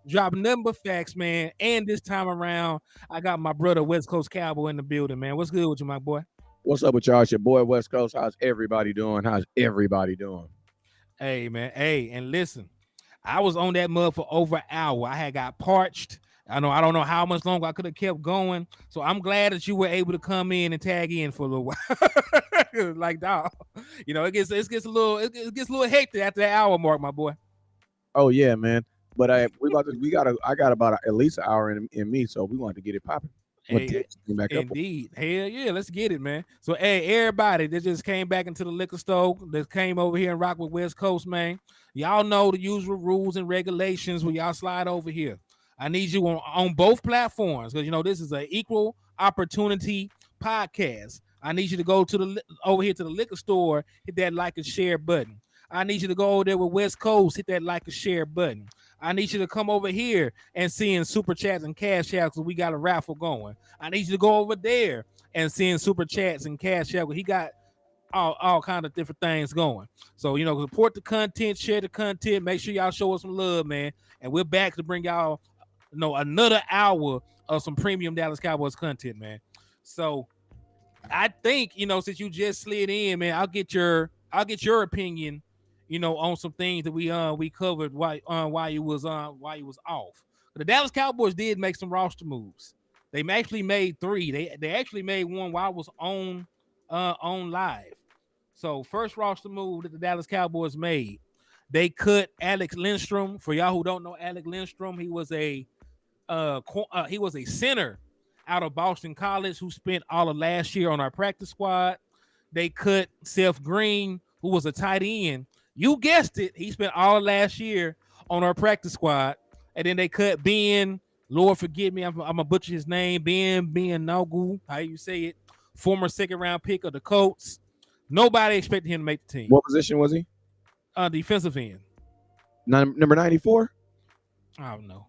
drop number facts, man. And this time around, I got my brother West Coast Cowboy in the building, man. What's good with you, my boy? What's up with y'all? It's your boy West Coast. How's everybody doing? How's everybody doing? Hey, man. Hey, and listen, I was on that mud for over an hour. I had got parched. I don't know how much longer I could have kept going. So I'm glad that you were able to come in and tag in for a little while. Like dog. It gets a little hectic after that hour mark, my boy. Oh yeah, man. But I got about at least an hour in me, so we want to get it popping. What Hey, came back up? indeed. Hell yeah, let's get it, man. So, hey, everybody that just came back into the liquor store, that came over here and rock with West Coast, man. Y'all know the usual rules and regulations when y'all slide over here. I need you on both platforms because this is an equal opportunity podcast. I need you to go to over here to the liquor store, hit that like and share button. I need you to go over there with West Coast, hit that like and share button. I need you to come over here and seeing super chats and cash outs because we got a raffle going. I need you to go over there and seeing super chats and cash out. He got all kind of different things going. So support the content, share the content. Make sure y'all show us some love, man. And we're back to bring y'all another hour of some premium Dallas Cowboys content, man. So I think since you just slid in, man, I'll get your opinion, on some things that we covered while you was off. But the Dallas Cowboys did make some roster moves. They actually made three. They actually made one while I was on live. So first roster move that the Dallas Cowboys made, they cut Alex Lindstrom. For y'all who don't know Alex Lindstrom, he was a center out of Boston College who spent all of last year on our practice squad. They cut Seth Green, who was a tight end. You guessed it, he spent all of last year on our practice squad. And then they cut Ben. Lord forgive me, I'm gonna butcher his name. Ben Nagu, how you say it? Former second round pick of the Colts. Nobody expected him to make the team. What position was he? Defensive end. Number 94. I don't know.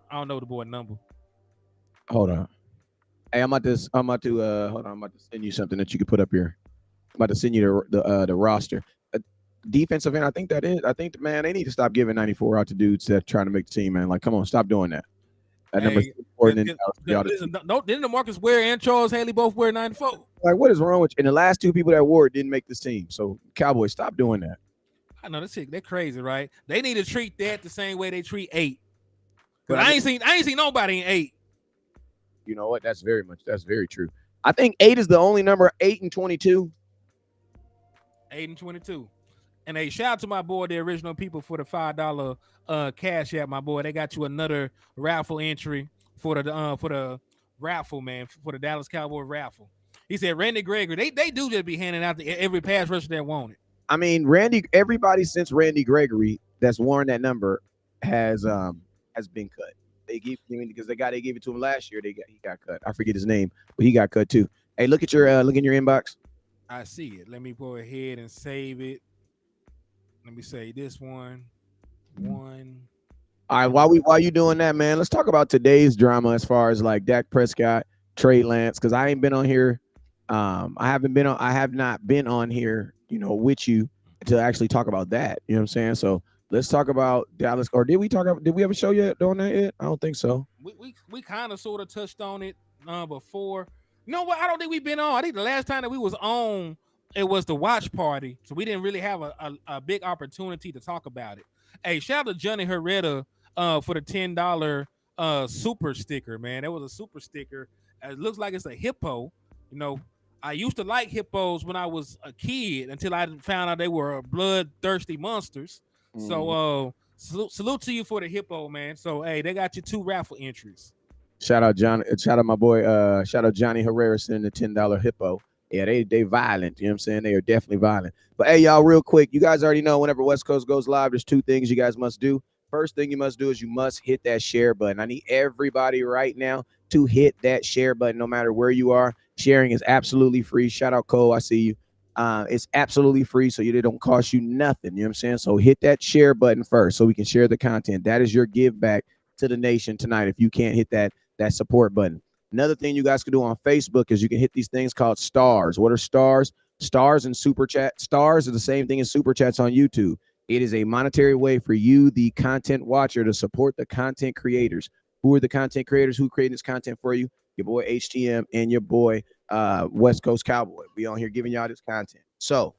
I don't know the boy number. Hold on. Hey, hold on. I'm about to send you something that you can put up here. I'm about to send you the roster. Defensive end. I think man, they need to stop giving 94 out to dudes that trying to make the team, man. Like, come on, stop doing that. That number Hey, important. listen, didn't Marcus Ware and Charles Haley both wear 94? Like, what is wrong with you? And the last two people that wore it didn't make this team. So Cowboys, stop doing that. I know they're crazy, right? They need to treat that the same way they treat 8. But Because I ain't seen nobody in 8. You know what? That's very true. I think 8 is the only number. 8 and 22. 8 and 22. And hey, shout out to my boy, the original people, for the $5 cash app, my boy. They got you another raffle entry for the raffle, man, for the Dallas Cowboy raffle. He said Randy Gregory. They do just be handing out to every pass rusher that want it. I mean, everybody since Randy Gregory that's worn that number has been cut. They gave because the guy they gave it to him last year, he got cut. I forget his name, but he got cut too. Hey, look in your inbox. I see it. Let me go ahead and save it. Let me say this one. All right, while you doing that, man, let's talk about today's drama as far as like Dak Prescott, Trey Lance, because I ain't been on here. I have not been on here, with you to actually talk about that. You know what I'm saying? So let's talk about Dallas. Or did we have a show yet on that yet? I don't think so. We kind of sort of touched on it before. You know what? I don't think we've been on. I think the last time that we was on, it was the watch party. So we didn't really have a big opportunity to talk about it. Hey, shout out to Johnny Herrera for the $10 super sticker, man. That was a super sticker. It looks like it's a hippo. I used to like hippos when I was a kid until I found out they were bloodthirsty monsters. So salute to you for the hippo, man. So hey, they got you 2 raffle entries. Shout out John. Shout out my boy. Shout out Johnny Herrera sending the $10 hippo. Yeah, they violent. You know what I'm saying? They are definitely violent. But hey, y'all, real quick, you guys already know whenever West Coast goes live, there's 2 things you guys must do. First thing you must do is you must hit that share button. I need everybody right now to hit that share button, no matter where you are. Sharing is absolutely free. Shout out Cole, I see you. It's absolutely free, so it don't cost you nothing. You know what I'm saying? So hit that share button first so we can share the content. That is your give back to the nation tonight if you can't hit that support button. Another thing you guys can do on Facebook is you can hit these things called stars. What are stars? Stars and super chat. Stars are the same thing as super chats on YouTube. It is a monetary way for you, the content watcher, to support the content creators. Who are the content creators? Who creating this content for you? Your boy HTM and your boy West Coast Cowboy. We on here giving y'all this content. So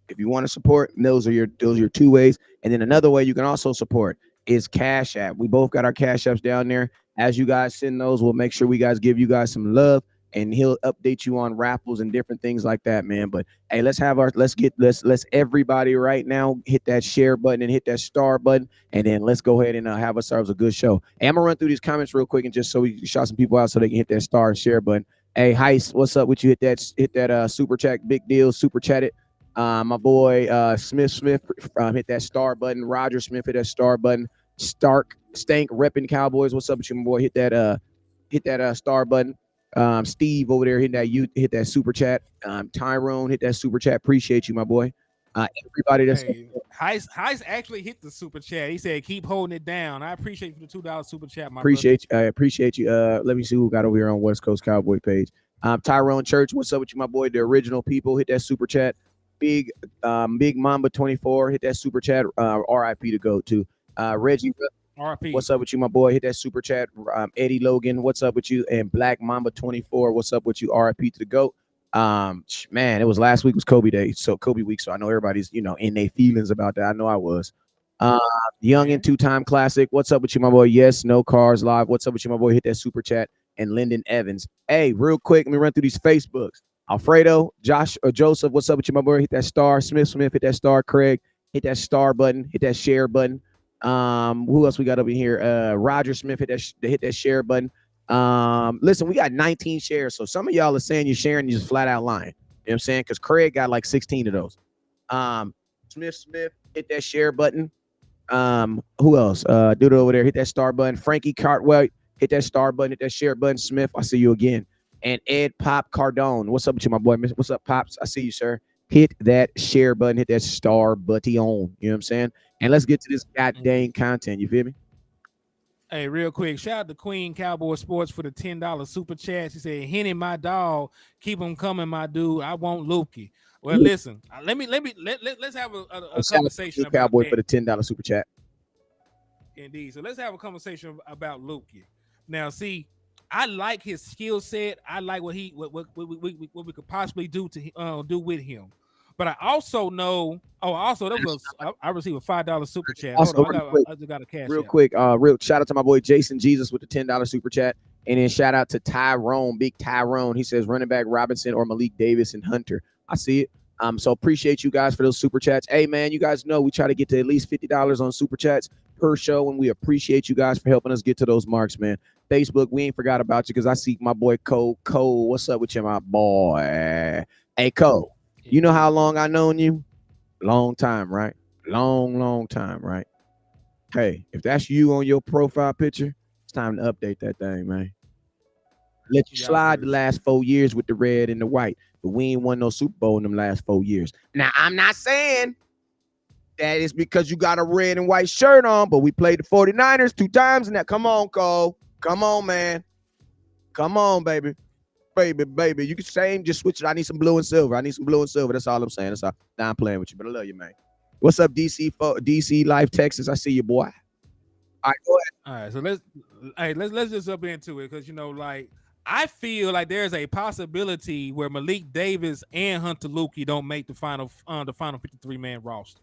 if you want to support, those are your two ways. And then another way you can also support is Cash App. We both got our Cash Apps down there. As you guys send those, we'll make sure we guys give you guys some love, and he'll update you on raffles and different things like that, man. But hey, let's everybody right now hit that share button and hit that star button, and then let's go ahead and have ourselves a good show. Hey, I'm gonna run through these comments real quick and just so we can shout some people out so they can hit that star and share button. Hey, Heist, what's up with you? Hit that super chat, big deal, super chat it. My boy Smith hit that star button. Roger Smith hit that star button. Stank repping Cowboys. What's up with you, my boy? Hit that star button. Steve over there hit that super chat. Tyrone hit that super chat. Appreciate you, my boy. Everybody that's Heist actually hit the super chat. He said, "Keep holding it down." I appreciate you for the $2 super chat, my appreciate brother. I appreciate you. Let me see who got over here on West Coast Cowboy page. Tyrone Church, what's up with you, my boy? The original people, hit that super chat. Big Mamba 24, hit that super chat. RIP to go to Reggie. RP. What's up with you, my boy? Hit that super chat. Eddie Logan, what's up with you? And Black Mamba 24, what's up with you? RIP to the GOAT. Man, it was last week was Kobe Day, so Kobe week. So I know everybody's in their feelings about that. I know I was. Young and two-time classic. What's up with you, my boy? Yes, no cars live. What's up with you, my boy? Hit that super chat. And Lyndon Evans. Hey, real quick, let me run through these Facebooks. Alfredo, Josh, or Joseph, what's up with you, my boy? Hit that star. Smith, hit that star. Craig, hit that star button. Hit that share button. Who else we got over here? Roger Smith, hit that share button. Listen, we got 19 shares, so some of y'all are saying you're sharing, you're just flat out lying. You know what I'm saying? Because Craig got like 16 of those. Smith, hit that share button. Who else? Dude over there, hit that star button. Frankie Cartwell, hit that star button, hit that share button. Smith, I see you again. And Ed Pop Cardone, what's up with you, my boy? What's up, Pops? I see you, sir. Hit that share button, hit that star button on. You know what I'm saying? And let's get to this goddamn content. You feel me? Hey, real quick, shout out to Queen Cowboy Sports for the $10 super chat. She said, "Henny, my dog, keep them coming, my dude. I want Lukey." Well, listen, let's have a conversation about Cowboy that. for the $10 super chat. Indeed. So let's have a conversation about Lukey. Now, see, I like his skill set. I like what we could possibly do with him. But I also know. Oh, also that was I received a $5 super chat. Also, hold on, I just got a cash. Real quick, real shout out to my boy Jason Jesus with the $10 super chat, and then shout out to Tyrone, Big Tyrone. He says running back Robinson or Malik Davis and Hunter. I see it. So appreciate you guys for those super chats. Hey man, you guys know we try to get to at least $50 on super chats per show, and we appreciate you guys for helping us get to those marks, man. Facebook, we ain't forgot about you because I see my boy Cole. Cole, what's up with you, my boy? Hey Cole, you know how long I known you? Long time, right? Long time, right? Hey, if that's you on your profile picture, it's time to update that thing, man. Let you slide the last 4 years with the red and the white, but we ain't won no Super Bowl in them last 4 years. Now, I'm not saying that is because you got a red and white shirt on, but we played the 49ers 2 times in that. Come on, Cole. Come on, man. Come on, baby. Baby. You can say, just switch it. I need some blue and silver. That's all I'm saying. That's all. Now I'm playing with you, but I love you, man. What's up, DC Live Texas? I see you, boy. All right, go ahead. All right, so let's just jump into it because I feel like there's a possibility where Malik Davis and Hunter Lukey don't make the final 53-man roster.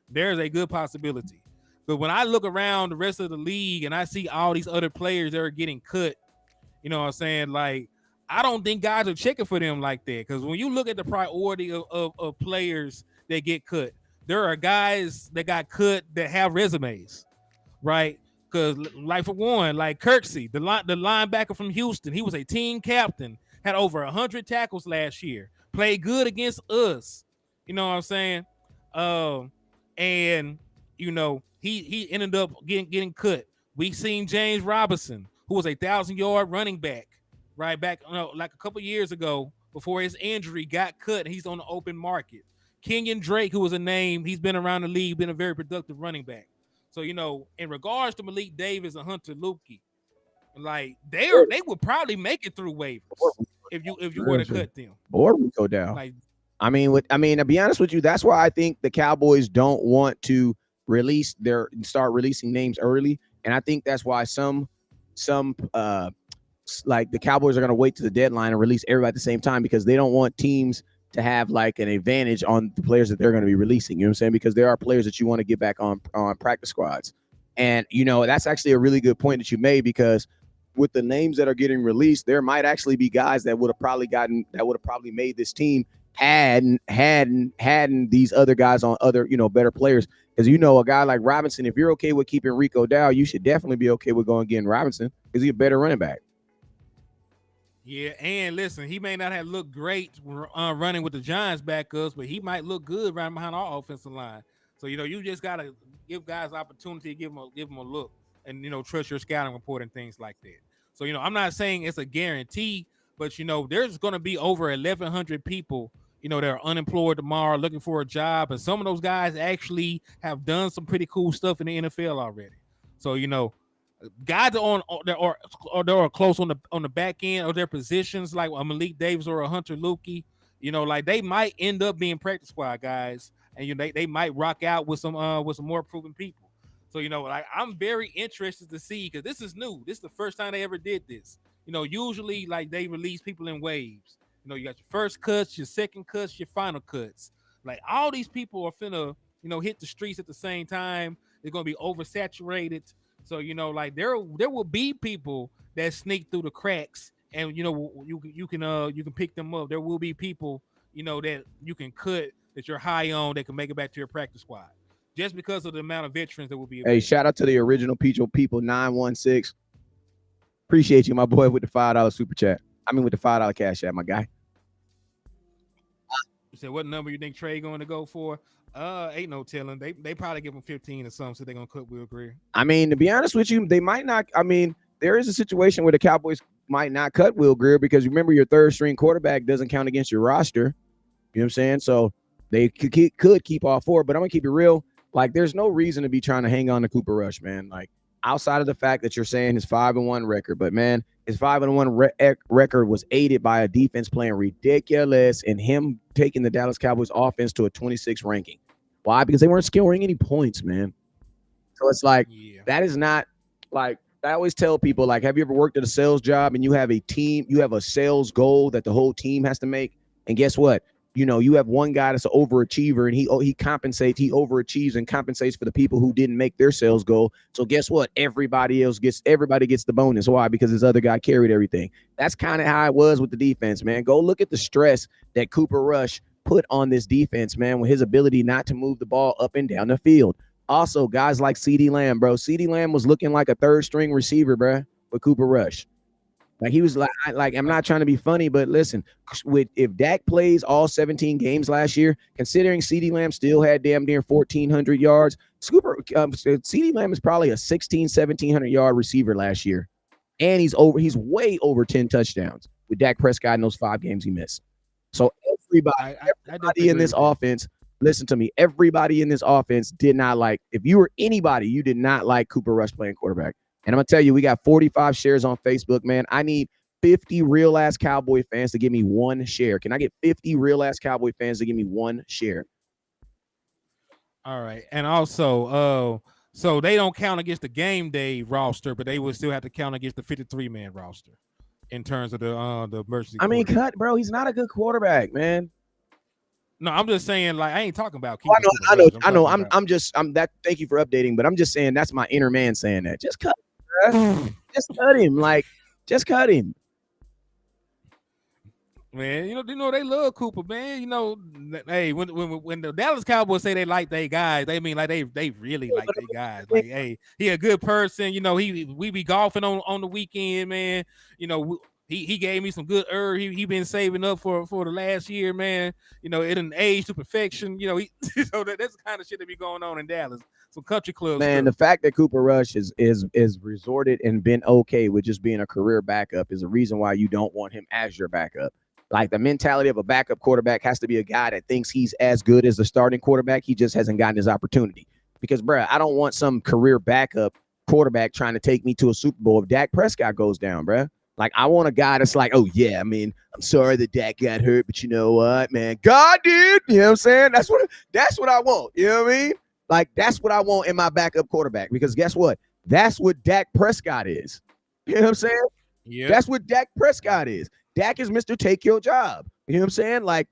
There's a good possibility. But when I look around the rest of the league and I see all these other players that are getting cut, you know what I'm saying? Like, I don't think guys are checking for them like that. Because when you look at the priority of players that get cut, there are guys that got cut that have resumes, right? Because, like, for one, like Kirksey, the linebacker from Houston, he was a team captain, had over 100 tackles last year, played good against us. You know what I'm saying? And he ended up getting cut. We seen James Robinson, who was a 1,000-yard running back, right back like a couple years ago before his injury, got cut. He's on the open market. Kenyon Drake, who was a name, he's been around the league, been a very productive running back. So, in regards to Malik Davis and Hunter Lukey, like they would probably make it through waivers if you were to cut them. Or we go down. Like, To be honest with you, that's why I think the Cowboys don't want to start releasing names early, and I think that's why some like the Cowboys are going to wait to the deadline and release everybody at the same time because they don't want teams to have like an advantage on the players that they're going to be releasing. You know what I'm saying? Because there are players that you want to get back on practice squads, and that's actually a really good point that you made because with the names that are getting released, there might actually be guys that would have probably made this team hadn't these other guys on other better players. Because a guy like Robinson, if you're okay with keeping Rico Dow, you should definitely be okay with going getting Robinson because he's a better running back. Yeah, and listen, he may not have looked great running with the Giants backups, but he might look good running behind our offensive line. So you just gotta give guys opportunity, give them a look, and trust your scouting report and things like that. So I'm not saying it's a guarantee, but there's going to be over 1,100 people that are unemployed tomorrow looking for a job, and some of those guys actually have done some pretty cool stuff in the NFL already. So guys are they're close on the back end of their positions, like a Malik Davis or a Hunter Lukey. Like they might end up being practice squad guys, and they might rock out with some more proven people. So like I'm very interested to see because this is new. This is the first time they ever did this. Usually like they release people in waves. You got your first cuts, your second cuts, your final cuts. Like all these people are finna hit the streets at the same time. They're gonna be oversaturated. So like there will be people that sneak through the cracks, and you can pick them up. There will be people that you can cut that you're high on that can make it back to your practice squad, just because of the amount of veterans that will be available. Hey, shout out to the original people 916. Appreciate you, my boy, with the $5 super chat. With the $5 cash app, my guy. You said what number you think Trey going to go for? Ain't no telling. They probably give him 15 or something, so they're gonna cut Will Greer. To be honest with you, they might not. There is a situation where the Cowboys might not cut Will Greer because remember your third string quarterback doesn't count against your roster. You know what I'm saying? So they could keep all four, but I'm gonna keep it real. Like, there's no reason to be trying to hang on to Cooper Rush, man. Like, outside of the fact that you're saying his 5-1 record, but man, his 5-1 record was aided by a defense playing ridiculous and him taking the Dallas Cowboys offense to a 26 ranking. Why? Because they weren't scoring any points, man. So it's like, That is not like, I always tell people, like, have you ever worked at a sales job and you have a team, you have a sales goal that the whole team has to make? And guess what? You have one guy that's an overachiever and he overachieves and compensates for the people who didn't make their sales goal. So guess what? Everybody gets the bonus. Why? Because this other guy carried everything. That's kind of how it was with the defense, man. Go look at the stress that Cooper Rush put on this defense, man, with his ability not to move the ball up and down the field. Also, guys like CeeDee Lamb, bro. CeeDee Lamb was looking like a third string receiver, bro, with Cooper Rush. Like, he was like I'm not trying to be funny, but listen, if Dak plays all 17 games last year, considering CeeDee Lamb still had damn near 1,400 yards, CeeDee Lamb is probably a 1,700 yard receiver last year. And he's way over 10 touchdowns with Dak Prescott in those 5 games he missed. So everybody in this offense, listen to me, everybody in this offense did not like, if you were anybody, you did not like Cooper Rush playing quarterback. And I'm going to tell you, we got 45 shares on Facebook, man. I need 50 real-ass Cowboy fans to give me 1 share. Can I get 50 real-ass Cowboy fans to give me 1 share? All right. And also, so they don't count against the game day roster, but they would still have to count against the 53-man roster in terms of the emergency. Cut, bro. He's not a good quarterback, man. No, I'm just saying, like, I ain't talking about. I know. Thank you for updating, but I'm just saying that's my inner man saying that. Just cut. Just cut him. Like, just cut him. Man, they love Cooper, man. Hey, when the Dallas Cowboys say they like their guys, they mean like they really like their guys. Like, hey, he a good person. We be golfing on the weekend, man. He gave me some good herb. He been saving up for the last year, man. It didn't age to perfection. So that's the kind of shit that be going on in Dallas. Some country clubs. Man, the fact that Cooper Rush is resorted and been okay with just being a career backup is a reason why you don't want him as your backup. Like, the mentality of a backup quarterback has to be a guy that thinks he's as good as the starting quarterback. He just hasn't gotten his opportunity. Because, bruh, I don't want some career backup quarterback trying to take me to a Super Bowl if Dak Prescott goes down, bruh. Like, I want a guy that's like, oh yeah, I mean, I'm sorry that Dak got hurt, but you know what, man, God did. You know what I'm saying? That's what I want. You know what I mean? Like, that's what I want in my backup quarterback. Because guess what? That's what Dak Prescott is. You know what I'm saying? Yeah. That's what Dak Prescott is. Dak is Mr. Take Your Job. You know what I'm saying? Like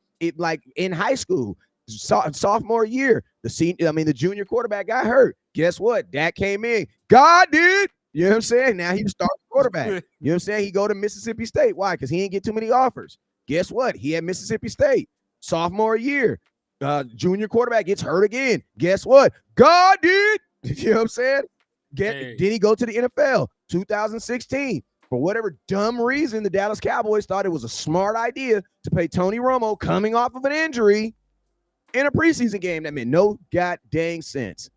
in high school, sophomore year, the junior quarterback got hurt. Guess what? Dak came in. God did. You know what I'm saying? Now he starts quarterback. You know what I'm saying? He go to Mississippi State. Why? Because he didn't get too many offers. Guess what? He had Mississippi State. Sophomore year, junior quarterback gets hurt again. Guess what? God did. You know what I'm saying? Then he go to the NFL. 2016. For whatever dumb reason, the Dallas Cowboys thought it was a smart idea to pay Tony Romo coming off of an injury in a preseason game that made no god dang sense.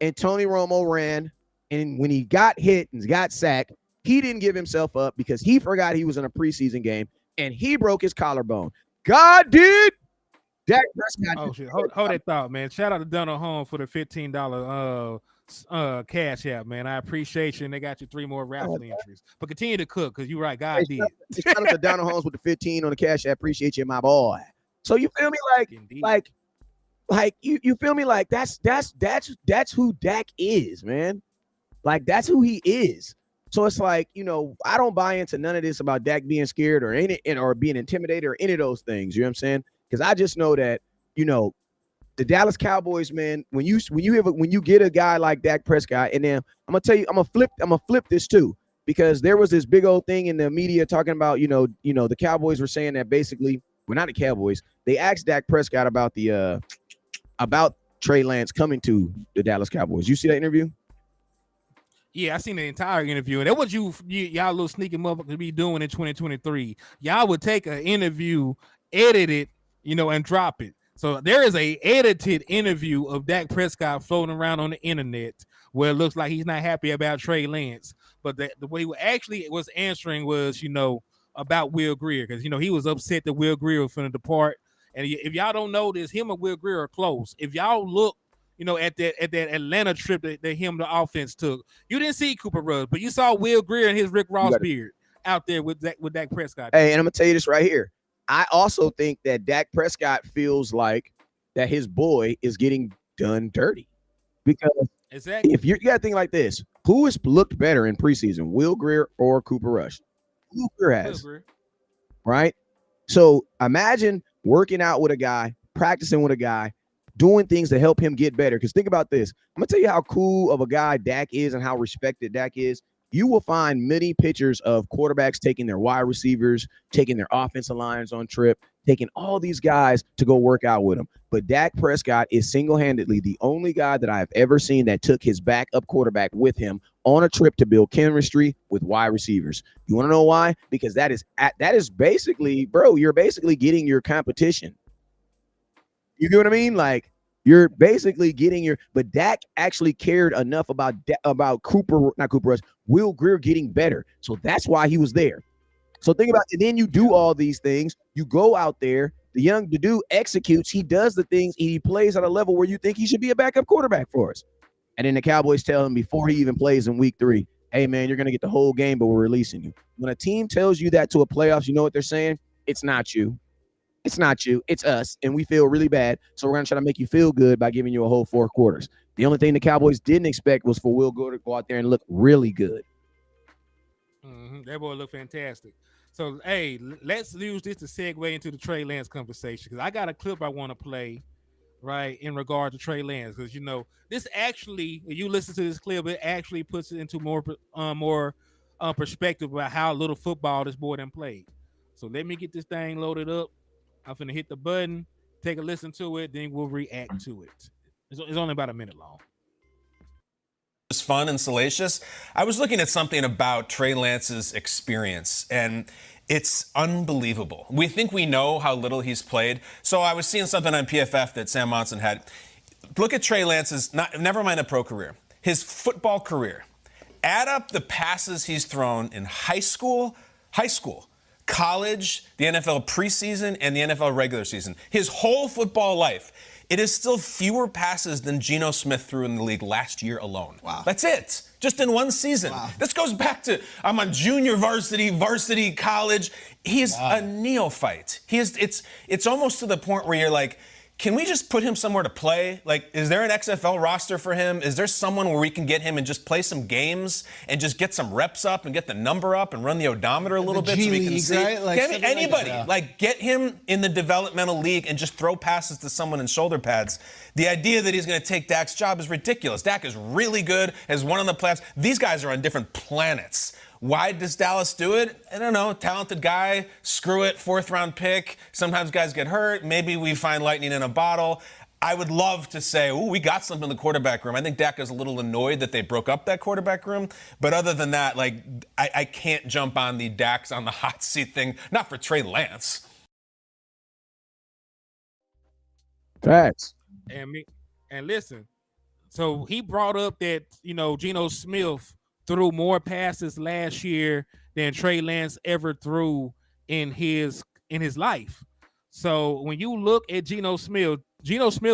And Tony Romo ran, and when he got hit and got sacked, he didn't give himself up because he forgot he was in a preseason game, and he broke his collarbone. God did. Dak Prescott. Oh shit! Hold that thought, man. Shout out to Donald Holmes for the $15 cash app, man. I appreciate you, and they got you 3 more raffle entries. But continue to cook, because you're right, God did. Shout out to Donald Holmes with the 15 on the cash app. Appreciate you, my boy. So you feel me? Like you feel me? Like that's who Dak is, man. Like, that's who he is. So it's like, I don't buy into none of this about Dak being scared or being intimidated or any of those things. You know what I'm saying? Because I just know that, the Dallas Cowboys, man, when you get a guy like Dak Prescott, and then I'm gonna tell you, I'm gonna flip this too, because there was this big old thing in the media talking about, the Cowboys were saying that basically, well, not the Cowboys, they asked Dak Prescott about about Trey Lance coming to the Dallas Cowboys. You see that interview? Yeah, I seen the entire interview, and that what y'all little sneaky motherfuckers be doing in 2023. Y'all would take an interview, edit it, and drop it. So there is a edited interview of Dak Prescott floating around on the internet where it looks like he's not happy about Trey Lance, but the way he actually was answering was, about Will Grier, because he was upset that Will Grier was going to depart. And if y'all don't know this, him and Will Grier are close. If y'all look, at that Atlanta trip that the offense took, you didn't see Cooper Rush, but you saw Will Grier and his Rick Ross beard out there with Dak Prescott. Hey, and I'm gonna tell you this right here. I also think that Dak Prescott feels like that his boy is getting done dirty, because exactly, if you got to think like this, who has looked better in preseason, Will Grier or Cooper Rush? Will Grier has, right? So imagine working out with a guy, practicing with a guy, doing things to help him get better. Because think about this. I'm going to tell you how cool of a guy Dak is and how respected Dak is. You will find many pictures of quarterbacks taking their wide receivers, taking their offensive lines on trip, taking all these guys to go work out with them. But Dak Prescott is single-handedly the only guy that I've ever seen that took his backup quarterback with him on a trip to build chemistry with wide receivers. You want to know why? Because that is basically, bro, you're basically getting your competition. You get what I mean? Like, you're basically getting but Dak actually cared enough about Will Grier getting better. So that's why he was there. So think about it. Then you do all these things. You go out there. The dude executes. He does the things. He plays at a level where you think he should be a backup quarterback for us. And then the Cowboys tell him before he even plays in week 3, hey, man, you're going to get the whole game, but we're releasing you. When a team tells you that to a playoffs, you know what they're saying? It's not you. It's not you. It's us. And we feel really bad. So we're going to try to make you feel good by giving you a whole 4 quarters. The only thing the Cowboys didn't expect was for Will Grier to go out there and look really good. That boy looked fantastic. So, hey, let's use this to segue into the Trey Lance conversation, because I got a clip I want to play, right, in regard to Trey Lance, because, this actually, when you listen to this clip, it actually puts it into more perspective about how little football this boy done played. So let me get this thing loaded up. I'm finna hit the button, take a listen to it, then we'll react to it. It's only about a minute long. It's fun and salacious. I was looking at something about Trey Lance's experience, and it's unbelievable. We think we know how little he's played. So I was seeing something on PFF that Sam Monson had. Look at Trey Lance's, never mind a pro career, his football career. Add up the passes he's thrown in high school, college, the NFL preseason, and the NFL regular season. His whole football life. it is still fewer passes than Geno Smith threw in the league last year alone. Wow. That's it. Just in one season. Wow. This goes back to I'm on junior varsity, college. He's a neophyte. It's almost to the point where you're like, can we just put him somewhere to play? Like, is there an XFL roster for him? Is there someone where we can get him and just play some games and just get some reps up and get the number up and run the odometer a little bit so we can see? Right? Like get anybody. Like get him in the developmental league and just throw passes to someone in shoulder pads. The idea that he's going to take Dak's job is ridiculous. Dak is really good, has won on the playoffs. These guys are on different planets. Why does Dallas do it? I don't know. Talented guy. Screw it. 4th round pick. Sometimes guys get hurt. Maybe we find lightning in a bottle. I would love to say, ooh, we got something in the quarterback room. I think Dak is a little annoyed that they broke up that quarterback room. But other than that, like, I can't jump on the Dak's on the hot seat thing. Not for Trey Lance. Facts. And listen, so he brought up that, Geno Smith threw more passes last year than Trey Lance ever threw in his life. So when you look at Geno Smith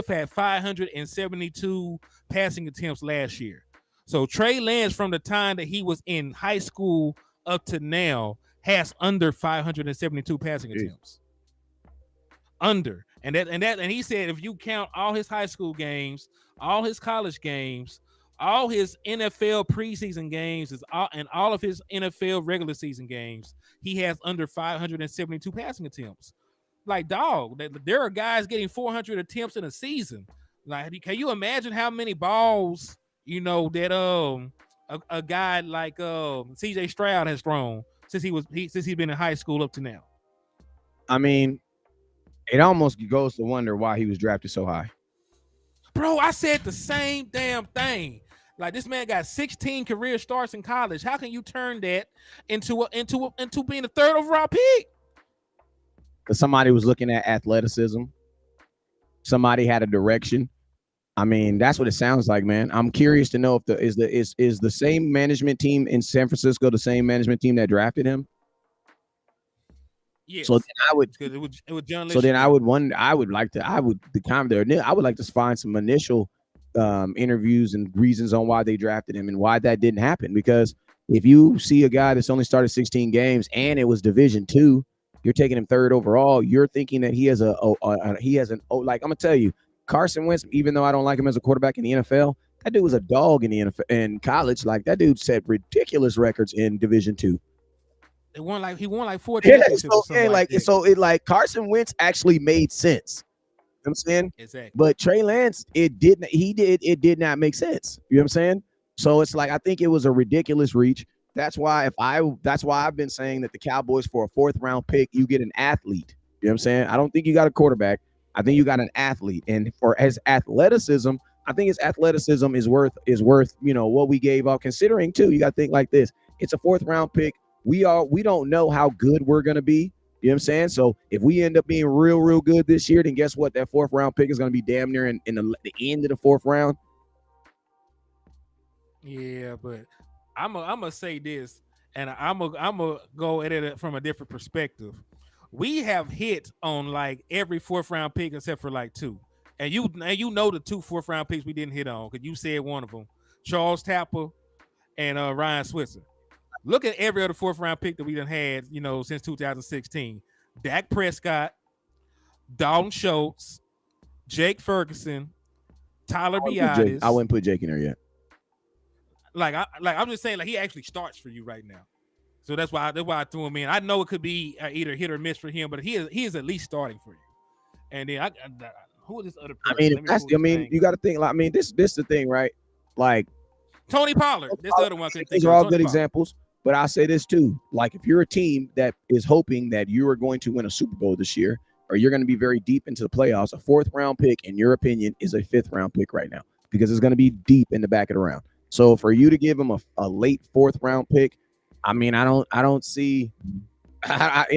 had 572 passing attempts last year. So Trey Lance, from the time that he was in high school up to now, has under 572 passing attempts. Under. And he said if you count all his high school games, all his college games, all his NFL preseason games, and all of his NFL regular season games, he has under 572 passing attempts. Like, dog, there are guys getting 400 attempts in a season. Like, can you imagine how many balls, that a guy like CJ Stroud has thrown since he's been in high school up to now? I mean, it almost goes to wonder why he was drafted so high. Bro, I said the same damn thing. Like, this man got 16 career starts in college. How can you turn that into being a 3rd overall pick? Because somebody was looking at athleticism. Somebody had a direction. I mean, that's what it sounds like, man. I'm curious to know if is the same management team in San Francisco the same management team that drafted him? Yes. So then I would. It was John. So then I would wonder. I would like to find some initial interviews and reasons on why they drafted him and why that didn't happen. Because if you see a guy that's only started 16 games and it was Division II, you're taking him 3rd overall. You're thinking that he has like, I'm gonna tell you, Carson Wentz. Even though I don't like him as a quarterback in the NFL, that dude was a dog in the NFL in college. Like, that dude set ridiculous records in Division II. He won like 4 championships. So Carson Wentz actually made sense. You know what I'm saying? Exactly. But Trey Lance, it did not make sense. You know what I'm saying? So it's like, I think it was a ridiculous reach. That's why I've been saying that the Cowboys, for a 4th round pick, you get an athlete. You know what I'm saying? I don't think you got a quarterback. I think you got an athlete. And for his athleticism, I think his athleticism is worth, what we gave out, considering too. You got to think like this. It's a 4th round pick. We don't know how good we're going to be. You know what I'm saying? So if we end up being real, real good this year, then guess what? That 4th round pick is going to be damn near in the end of the 4th round. Yeah, but I'm gonna say this, and I'm gonna go at it from a different perspective. We have hit on like every 4th round pick except for like 2, and you know the 2 4th round picks we didn't hit on because you said one of them, Charles Tapper and Ryan Switzer. Look at every other 4th round pick that we done had, since 2016. Dak Prescott, Dalton Schultz, Jake Ferguson, Tyler Biadasz. I wouldn't put Jake in there yet. I'm just saying, like, he actually starts for you right now. So that's why I threw him in. I know it could be either hit or miss for him, but he is at least starting for you. And then who is this other person? You got to think. Like, this the thing, right? Like, Tony Pollard. This other one. These are all good examples. But I'll say this too. Like, if you're a team that is hoping that you are going to win a Super Bowl this year, or you're going to be very deep into the playoffs, a 4th round pick, in your opinion, is a 5th round pick right now, because it's going to be deep in the back of the round. So for you to give him a late 4th round pick, I don't see. The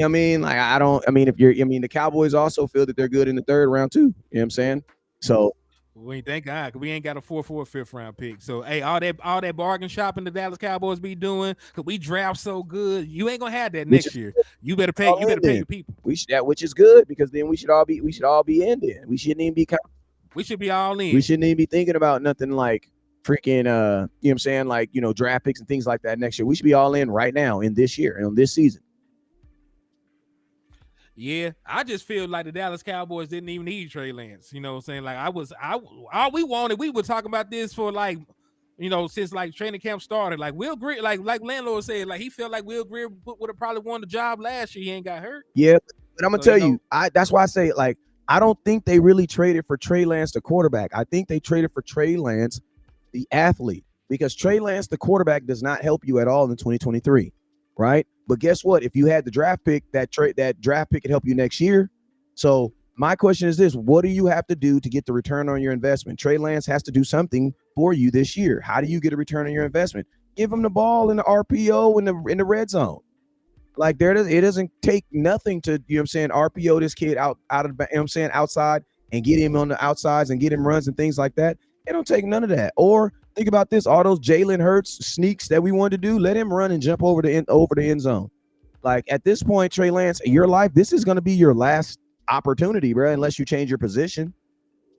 Cowboys also feel that they're good in the 3rd round too. You know what I'm saying? So we thank God, because we ain't got a 4th or 5th round pick. So hey, all that bargain shopping the Dallas Cowboys be doing, because we draft so good, you ain't gonna have that next year. You better pay your people. Which is good, because then we should all be in there. We shouldn't even be We should be all in. We shouldn't even be thinking about nothing like freaking, you know what I'm saying? Like, draft picks and things like that next year. We should be all in right now in this year and on this season. Yeah, I just feel like the Dallas Cowboys didn't even need Trey Lance. You know what I'm saying? Like all we wanted, we were talking about this for like, since like training camp started. Like Will Greer, like landlord said, like he felt like Will Greer would have probably won the job last year. He ain't got hurt. Yeah, but I'm gonna tell you, that's why I say, like, I don't think they really traded for Trey Lance, the quarterback. I think they traded for Trey Lance, the athlete, because Trey Lance, the quarterback, does not help you at all in 2023, right? But guess what? If you had the draft pick, that draft pick could help you next year. So my question is this: what do you have to do to get the return on your investment? Trey Lance has to do something for you this year. How do you get a return on your investment? Give him the ball in the RPO in the red zone. Like it doesn't take nothing to, RPO this kid out of the, outside and get him on the outsides and get him runs and things like that. It don't take none of that. Or think about this: all those Jalen Hurts sneaks that we wanted to do, let him run and jump over the end zone. Like at this point, Trey Lance, your life, this is going to be your last opportunity, bro, unless you change your position,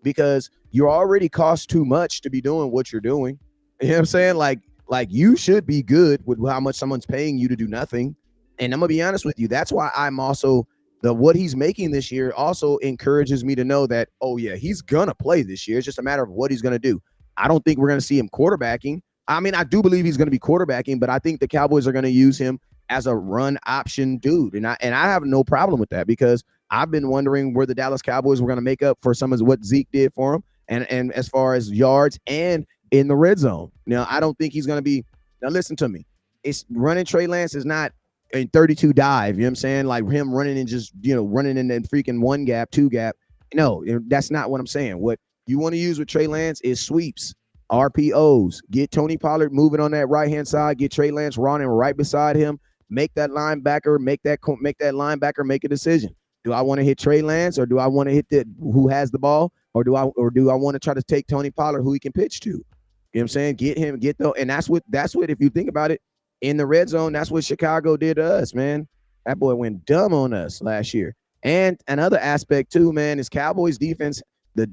because you already cost too much to be doing what you're doing. You know what I'm saying? Like you should be good with how much someone's paying you to do nothing. And I'm gonna be honest with you. That's why I'm also what he's making this year also encourages me to know that, oh yeah, he's gonna play this year. It's just a matter of what he's gonna do. I don't think we're gonna see him quarterbacking. I mean, I do believe he's gonna be quarterbacking, but I think the Cowboys are gonna use him as a run option dude. And I have no problem with that, because I've been wondering where the Dallas Cowboys were gonna make up for some of what Zeke did for him, and as far as yards and in the red zone. Now, I don't think he's gonna be. Now, listen to me. It's running Trey Lance is not a 32 dive, you know what I'm saying? Like him running and just, running in that freaking one gap, two gap. No, that's not what I'm saying. What you want to use with Trey Lance is sweeps, RPOs, get Tony Pollard moving on that right-hand side, get Trey Lance running right beside him, make that linebacker, make that linebacker make a decision. Do I want to hit Trey Lance, or do I want to hit who has the ball, or do I want to try to take Tony Pollard, who he can pitch to? You know what I'm saying? And that's what if you think about it, in the red zone, that's what Chicago did to us, man. That boy went dumb on us last year. And another aspect too, man, is Cowboys defense. The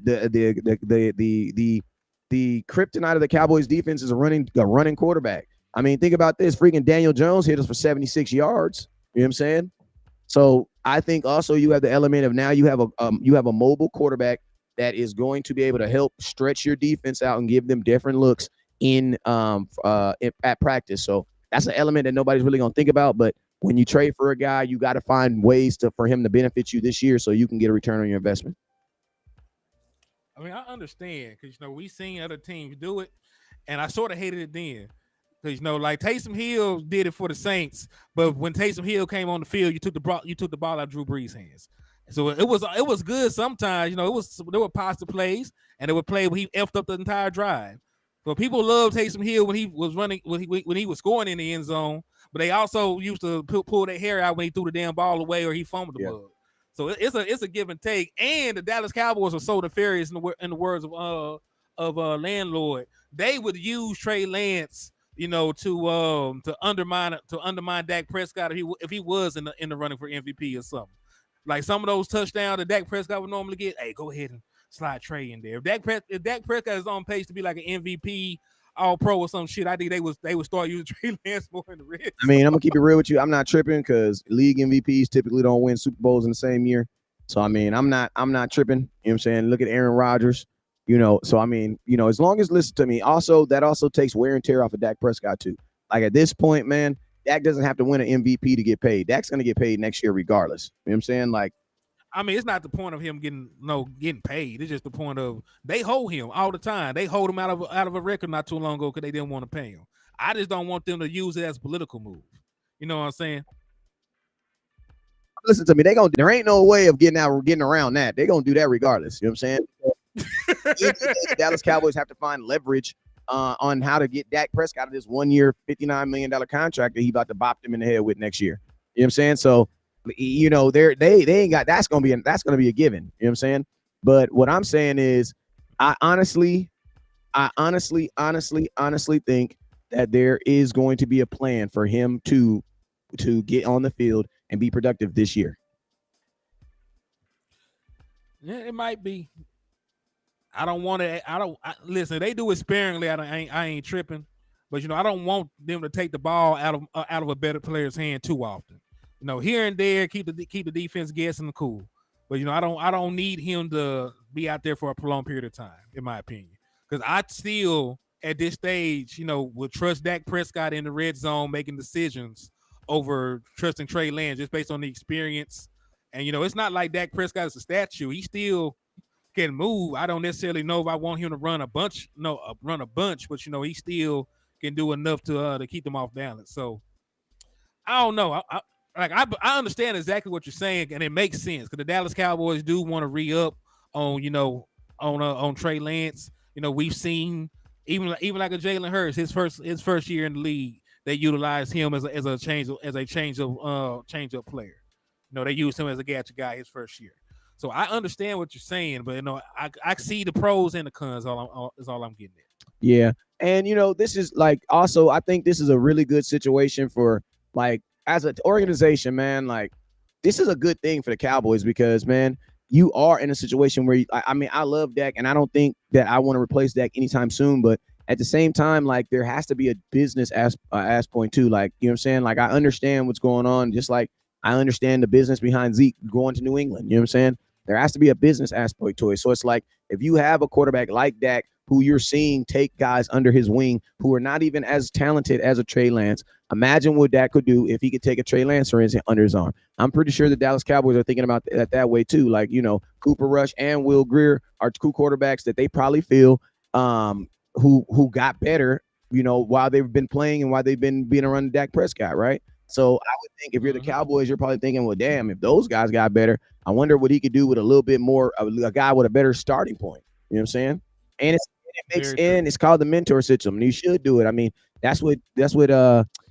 kryptonite of the Cowboys defense is a running quarterback. I mean, think about this: freaking Daniel Jones hit us for 76 yards. You know what I'm saying? So I think also you have the element of now you have a mobile quarterback that is going to be able to help stretch your defense out and give them different looks at practice. So that's an element that nobody's really going to think about. But when you trade for a guy, you got to find ways for him to benefit you this year so you can get a return on your investment. I mean, I understand, because, we seen other teams do it, and I sort of hated it then. Because, like Taysom Hill did it for the Saints, but when Taysom Hill came on the field, you took the ball out of Drew Brees' hands. So it was good sometimes. There were positive plays, and there were plays where he effed up the entire drive. But people loved Taysom Hill when he was running, when he was scoring in the end zone. But they also used to pull their hair out when he threw the damn ball away or he fumbled the ball. So it's a give and take. And the Dallas Cowboys are so nefarious, in the words of landlord. They would use Trey Lance, to undermine Dak Prescott if he was in the running for MVP or something. Like some of those touchdowns that Dak Prescott would normally get, hey, go ahead and slide Trey in there. If Dak Prescott is on pace to be like an MVP, All Pro or some shit, I think they would start using Trey Lance more in the red. I mean, I'm gonna keep it real with you. I'm not tripping, because league MVPs typically don't win Super Bowls in the same year. So I mean, I'm not tripping. You know what I'm saying? Look at Aaron Rodgers. So I mean, as long as, listen to me, also that also takes wear and tear off of Dak Prescott too. Like at this point, man, Dak doesn't have to win an MVP to get paid. Dak's gonna get paid next year regardless. You know what I'm saying? Like, I mean, it's not the point of him getting paid. It's just the point of they hold him all the time. They hold him out of a record not too long ago because they didn't want to pay him. I just don't want them to use it as a political move. You know what I'm saying? Listen to me. There ain't no way of getting around that. They're gonna do that regardless. You know what I'm saying? The Dallas Cowboys have to find leverage on how to get Dak Prescott out of this 1 year, $59 million contract that he about to bop them in the head with next year. You know what I'm saying? So, they ain't got, that's gonna be a given. You know what I'm saying? But what I'm saying is, I honestly think that there is going to be a plan for him to get on the field and be productive this year. Yeah, it might be. I don't want to. Listen. They do it sparingly. I ain't tripping, but I don't want them to take the ball out of a better player's hand too often. Here and there, keep the defense guessing and cool. But I don't need him to be out there for a prolonged period of time, in my opinion. Because I still at this stage, would trust Dak Prescott in the red zone making decisions over trusting Trey Lance just based on the experience. And it's not like Dak Prescott is a statue. He still can move. I don't necessarily know if I want him to run a bunch, but he still can do enough to keep them off balance. So I don't know. I understand exactly what you're saying, and it makes sense because the Dallas Cowboys do want to re-up on Trey Lance. We've seen even like a Jalen Hurts, his first year in the league, they utilized him as a change up player. They used him as a gadget guy his first year. So I understand what you're saying, but I see the pros and the cons. Is all I'm getting at. Yeah. And this is like also I think this is a really good situation for like as an organization, man. Like this is a good thing for the Cowboys because man, you are in a situation where I love Dak and I don't think that I want to replace Dak anytime soon, but at the same time, like there has to be a business as point too. Like, you know what I'm saying? Like I understand what's going on, just like I understand the business behind Zeke going to New England. You know what I'm saying? There has to be a business aspect to it. So it's like if you have a quarterback like Dak who you're seeing take guys under his wing who are not even as talented as a Trey Lance, imagine what Dak could do if he could take a Trey Lance under his arm. I'm pretty sure the Dallas Cowboys are thinking about that way too. Like, Cooper Rush and Will Greer are two quarterbacks that they probably feel who got better, while they've been playing and while they've been being around Dak Prescott, right? So I would think if you're the Cowboys, you're probably thinking, well, damn, if those guys got better, I wonder what he could do with a little bit more of a guy with a better starting point. You know what I'm saying? And it's called the mentor system, and you should do it. I mean, that's what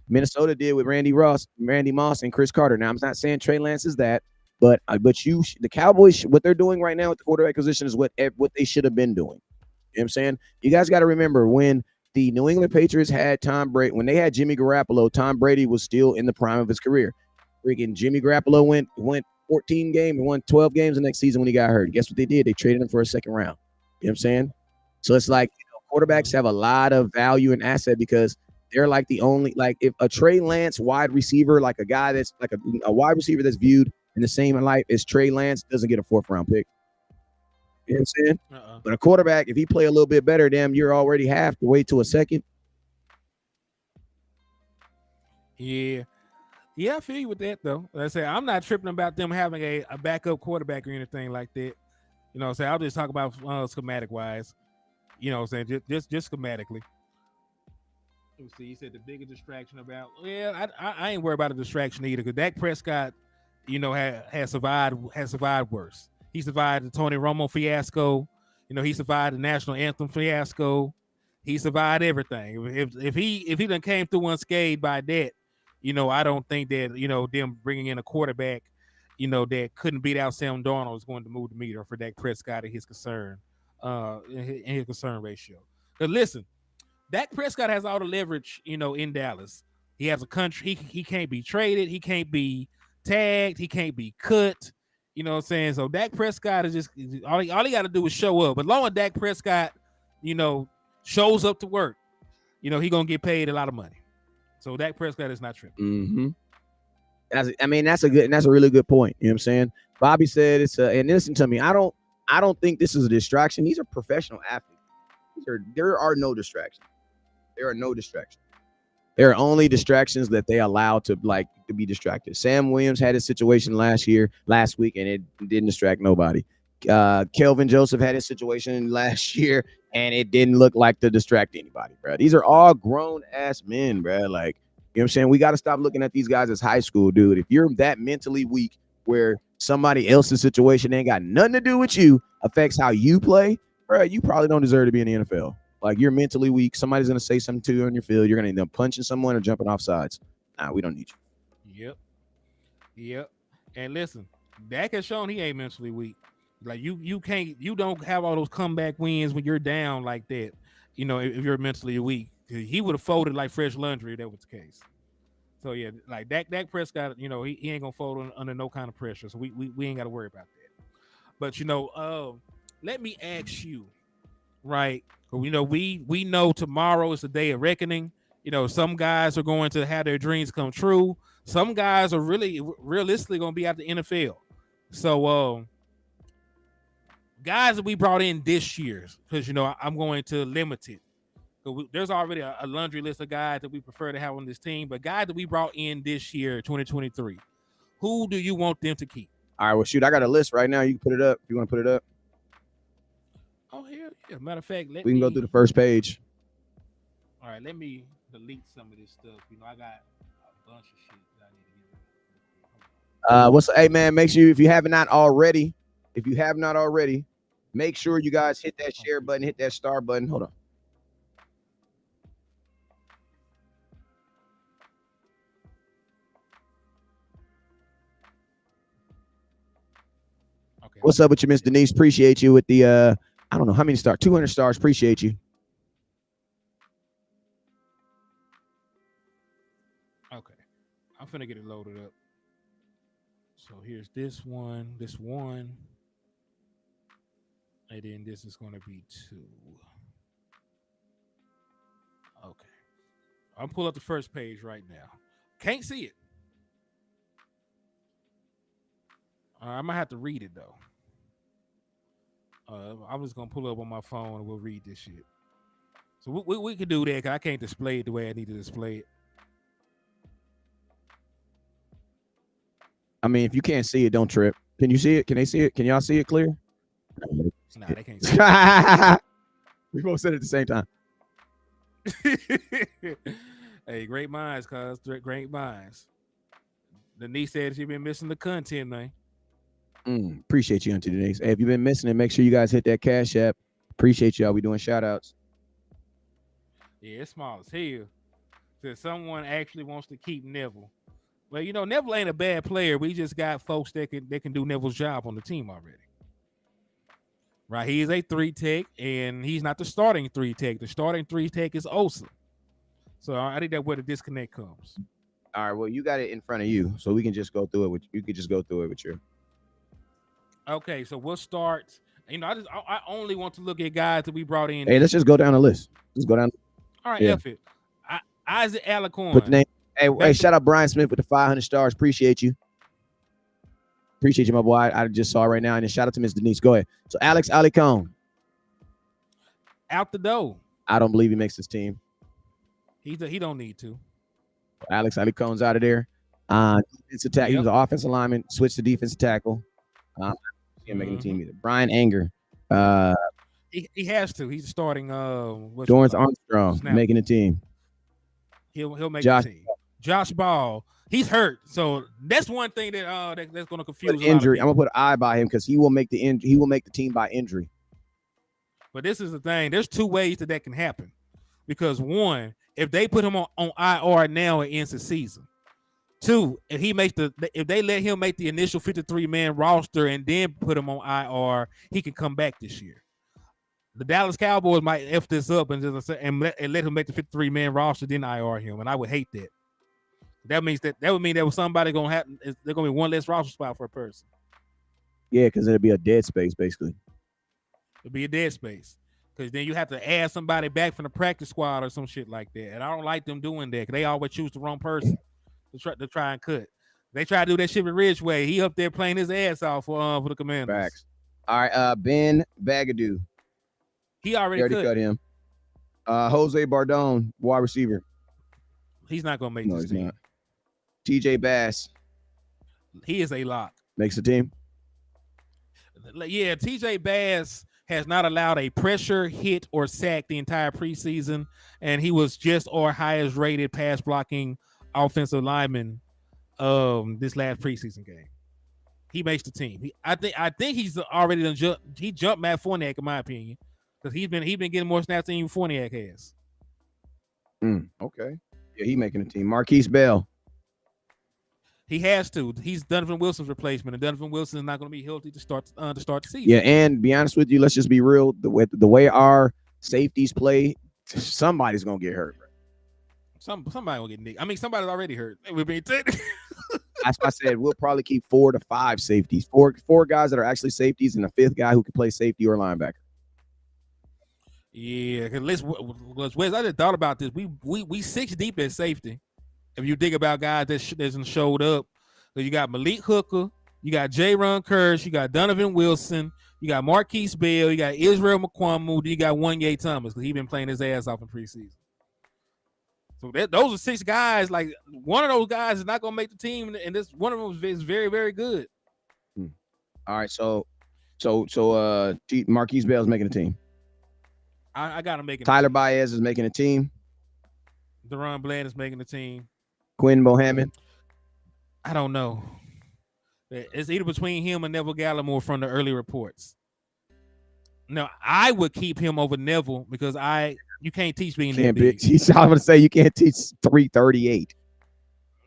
Minnesota did with Randy Moss, and Chris Carter. Now, I'm not saying Trey Lance is that, but the Cowboys, what they're doing right now with the quarterback position is what they should have been doing. You know what I'm saying? You guys got to remember when the New England Patriots had Tom Brady, when they had Jimmy Garoppolo, Tom Brady was still in the prime of his career. Freaking Jimmy Garoppolo went 14 games and won 12 games the next season when he got hurt. Guess what they did? They traded him for a second round. You know what I'm saying? So it's like quarterbacks have a lot of value and asset because they're like the only, like if a Trey Lance wide receiver, like a guy that's like a wide receiver that's viewed in the same light as Trey Lance doesn't get a 4th round pick. You know what I'm saying? But a quarterback, if he play a little bit better, damn, you're already half to wait to a second. Yeah, I feel you with that though. Like I say, I'm not tripping about them having a backup quarterback or anything like that. What I'm saying? I'll just talk about schematic wise. What I'm saying? Just schematically. Let me see. You said the bigger distraction about. Yeah, I ain't worried about a distraction either because Dak Prescott, has survived worse. He survived the Tony Romo fiasco. He survived the national anthem fiasco. He survived everything. If he done came through unscathed by that, I don't think that them bringing in a quarterback, that couldn't beat out Sam Darnold is going to move the meter for Dak Prescott and his concern, in his concern ratio. But listen, Dak Prescott has all the leverage, in Dallas. He has a country. He can't be traded. He can't be tagged. He can't be cut. You know what I'm saying? So Dak Prescott is just all he got to do is show up. But long as Dak Prescott, shows up to work, he gonna get paid a lot of money. So Dak Prescott is not tripping. That's a really good point. You know what I'm saying? Bobby said and listen to me. I don't think this is a distraction. These are professional athletes. There are no distractions. There are no distractions. There are only distractions that they allow to be distracted. Sam Williams had his situation last week, and it didn't distract nobody. Kelvin Joseph had his situation last year, and it didn't look like to distract anybody, bro. These are all grown ass men, bro. Like, you know what I'm saying? We got to stop looking at these guys as high school, dude. If you're that mentally weak where somebody else's situation ain't got nothing to do with you, affects how you play, bro, you probably don't deserve to be in the NFL. Like, you're mentally weak. Somebody's going to say something to you on your field. You're going to end up punching someone or jumping off sides. Nah, we don't need you. Yep. And listen, Dak has shown he ain't mentally weak. Like, you don't have all those comeback wins when you're down like that, if you're mentally weak. He would have folded like fresh laundry if that was the case. So, yeah, like Dak Prescott, he ain't going to fold under no kind of pressure. So we ain't got to worry about that. But, let me ask you, right? We know tomorrow is the day of reckoning. Some guys are going to have their dreams come true. Some guys are really realistically going to be out the NFL. So, guys that we brought in this year, because I'm going to limit it. There's already a laundry list of guys that we prefer to have on this team, but guys that we brought in this year, 2023, who do you want them to keep? All right, well, shoot, I got a list right now. You can put it up if you want to put it up. Oh, hell yeah. Matter of fact, we can go through the first page. All right, let me delete some of this stuff. I got a bunch of shit that I need to get rid of. Hey, man, make sure if you have not already, make sure you guys hit that share button, hit that star button. Hold on. Okay. What's up with you, Miss Denise? Appreciate you with the I don't know how many stars, 200 stars. Appreciate you. Okay, I'm finna get it loaded up. So here's this one, and then this is gonna be 2. Okay, I'm pulling up the first page right now. Can't see it. I might have to read it though. I'm just gonna pull it up on my phone and we'll read this shit. So we can do that because I can't display it the way I need to display it. I mean, if you can't see it, don't trip. Can you see it? Can they see it? Can y'all see it clear? Nah, they can't see it. We both said it at the same time. Hey, great minds, cuz. Great minds. Denise said she been missing the content, man. Appreciate you, Auntie Denise. Hey, if you've been missing it, make sure you guys hit that Cash App. Appreciate y'all. We doing shout outs. Yeah, it's small as hell. Said someone actually wants to keep Neville. Well, Neville ain't a bad player. We just got folks that can do Neville's job on the team already. Right? He is a 3-tech, and he's not the starting 3-tech. The starting 3-tech is Osa. So I think that's where the disconnect comes. All right. Well, you got it in front of you, so we can just go through it. You could just go through it with you. Okay, so we'll start. I only want to look at guys that we brought in. Hey, let's just go down the list. Just go down. All right, F it. Isaac Alicorn. Put the name. Hey, shout out Brian Smith with the 500 stars. Appreciate you. Appreciate you, my boy. I just saw it right now. And then shout out to Miss Denise. Go ahead. So Alex Alicone. Out the door. I don't believe he makes this team. He don't need to. Alex Alicone's out of there. Defensive tackle. He was an offensive lineman. Switched to defensive tackle. He ain't making the team either. Brian Anger. He has to. He's starting. Dorrance Armstrong making the team. He'll make the team. Josh Ball. He's hurt, so that's one thing that that's going to confuse. Injury. I'm gonna put an eye by him because he will make the team by injury. But this is the thing. There's 2 ways that can happen. Because 1, if they put him on IR now, it ends the season. 2, if they let him make the initial 53-man roster and then put him on IR, he can come back this year. The Dallas Cowboys might F this up and let him make the 53-man roster, then IR him, and I would hate that. That would mean there was somebody gonna have. There's gonna be one less roster spot for a person. Yeah, because it'll be a dead space basically. It'll be a dead space because then you have to add somebody back from the practice squad or some shit like that. And I don't like them doing that because they always choose the wrong person to try and cut. They try to do that shit with Ridgeway. He up there playing his ass off for the Commanders. Facts. All right, Ben Bagadoo. He already cut him. Jose Bardone, wide receiver. He's not gonna make this team. Not. TJ Bass. He is a lock. Makes the team. Yeah, TJ Bass has not allowed a pressure, hit, or sack the entire preseason, and he was just our highest rated pass blocking offensive lineman this last preseason game. He makes the team. I think he's already done he jumped Matt Forniak in my opinion because he's been getting more snaps than even Forniak has. Okay. Yeah, he making the team. Marquise Bell. He has to. He's Donovan Wilson's replacement, and Donovan Wilson is not going to be healthy to start the season. Yeah, and be honest with you, let's just be real. The way our safeties play, somebody's going to get hurt. Somebody will get nicked. I mean, somebody's already hurt. We're being That's why I said we'll probably keep 4 to 5 safeties. Four guys that are actually safeties, and a 5th guy who can play safety or linebacker. Yeah, because Wes, I just thought about this. We 6 deep at safety. If you think about guys that hasn't showed up, so you got Malik Hooker, you got J-Ron Curse, you got Donovan Wilson, you got Marquise Bell, you got Israel McQuamu, then you got Wanye Thomas because he been playing his ass off in preseason. So those are 6 guys. Like one of those guys is not gonna make the team, and this one of them is very, very good. All right, so Marquise Bell's making the team. I gotta make it. Tyler Baez is making a team. Deron Bland is making the team. Quinn Bohannon. I don't know. It's either between him and Neville Gallimore from the early reports. Now, I would keep him over Neville because you can't teach being that big. I'm gonna say you can't teach 338.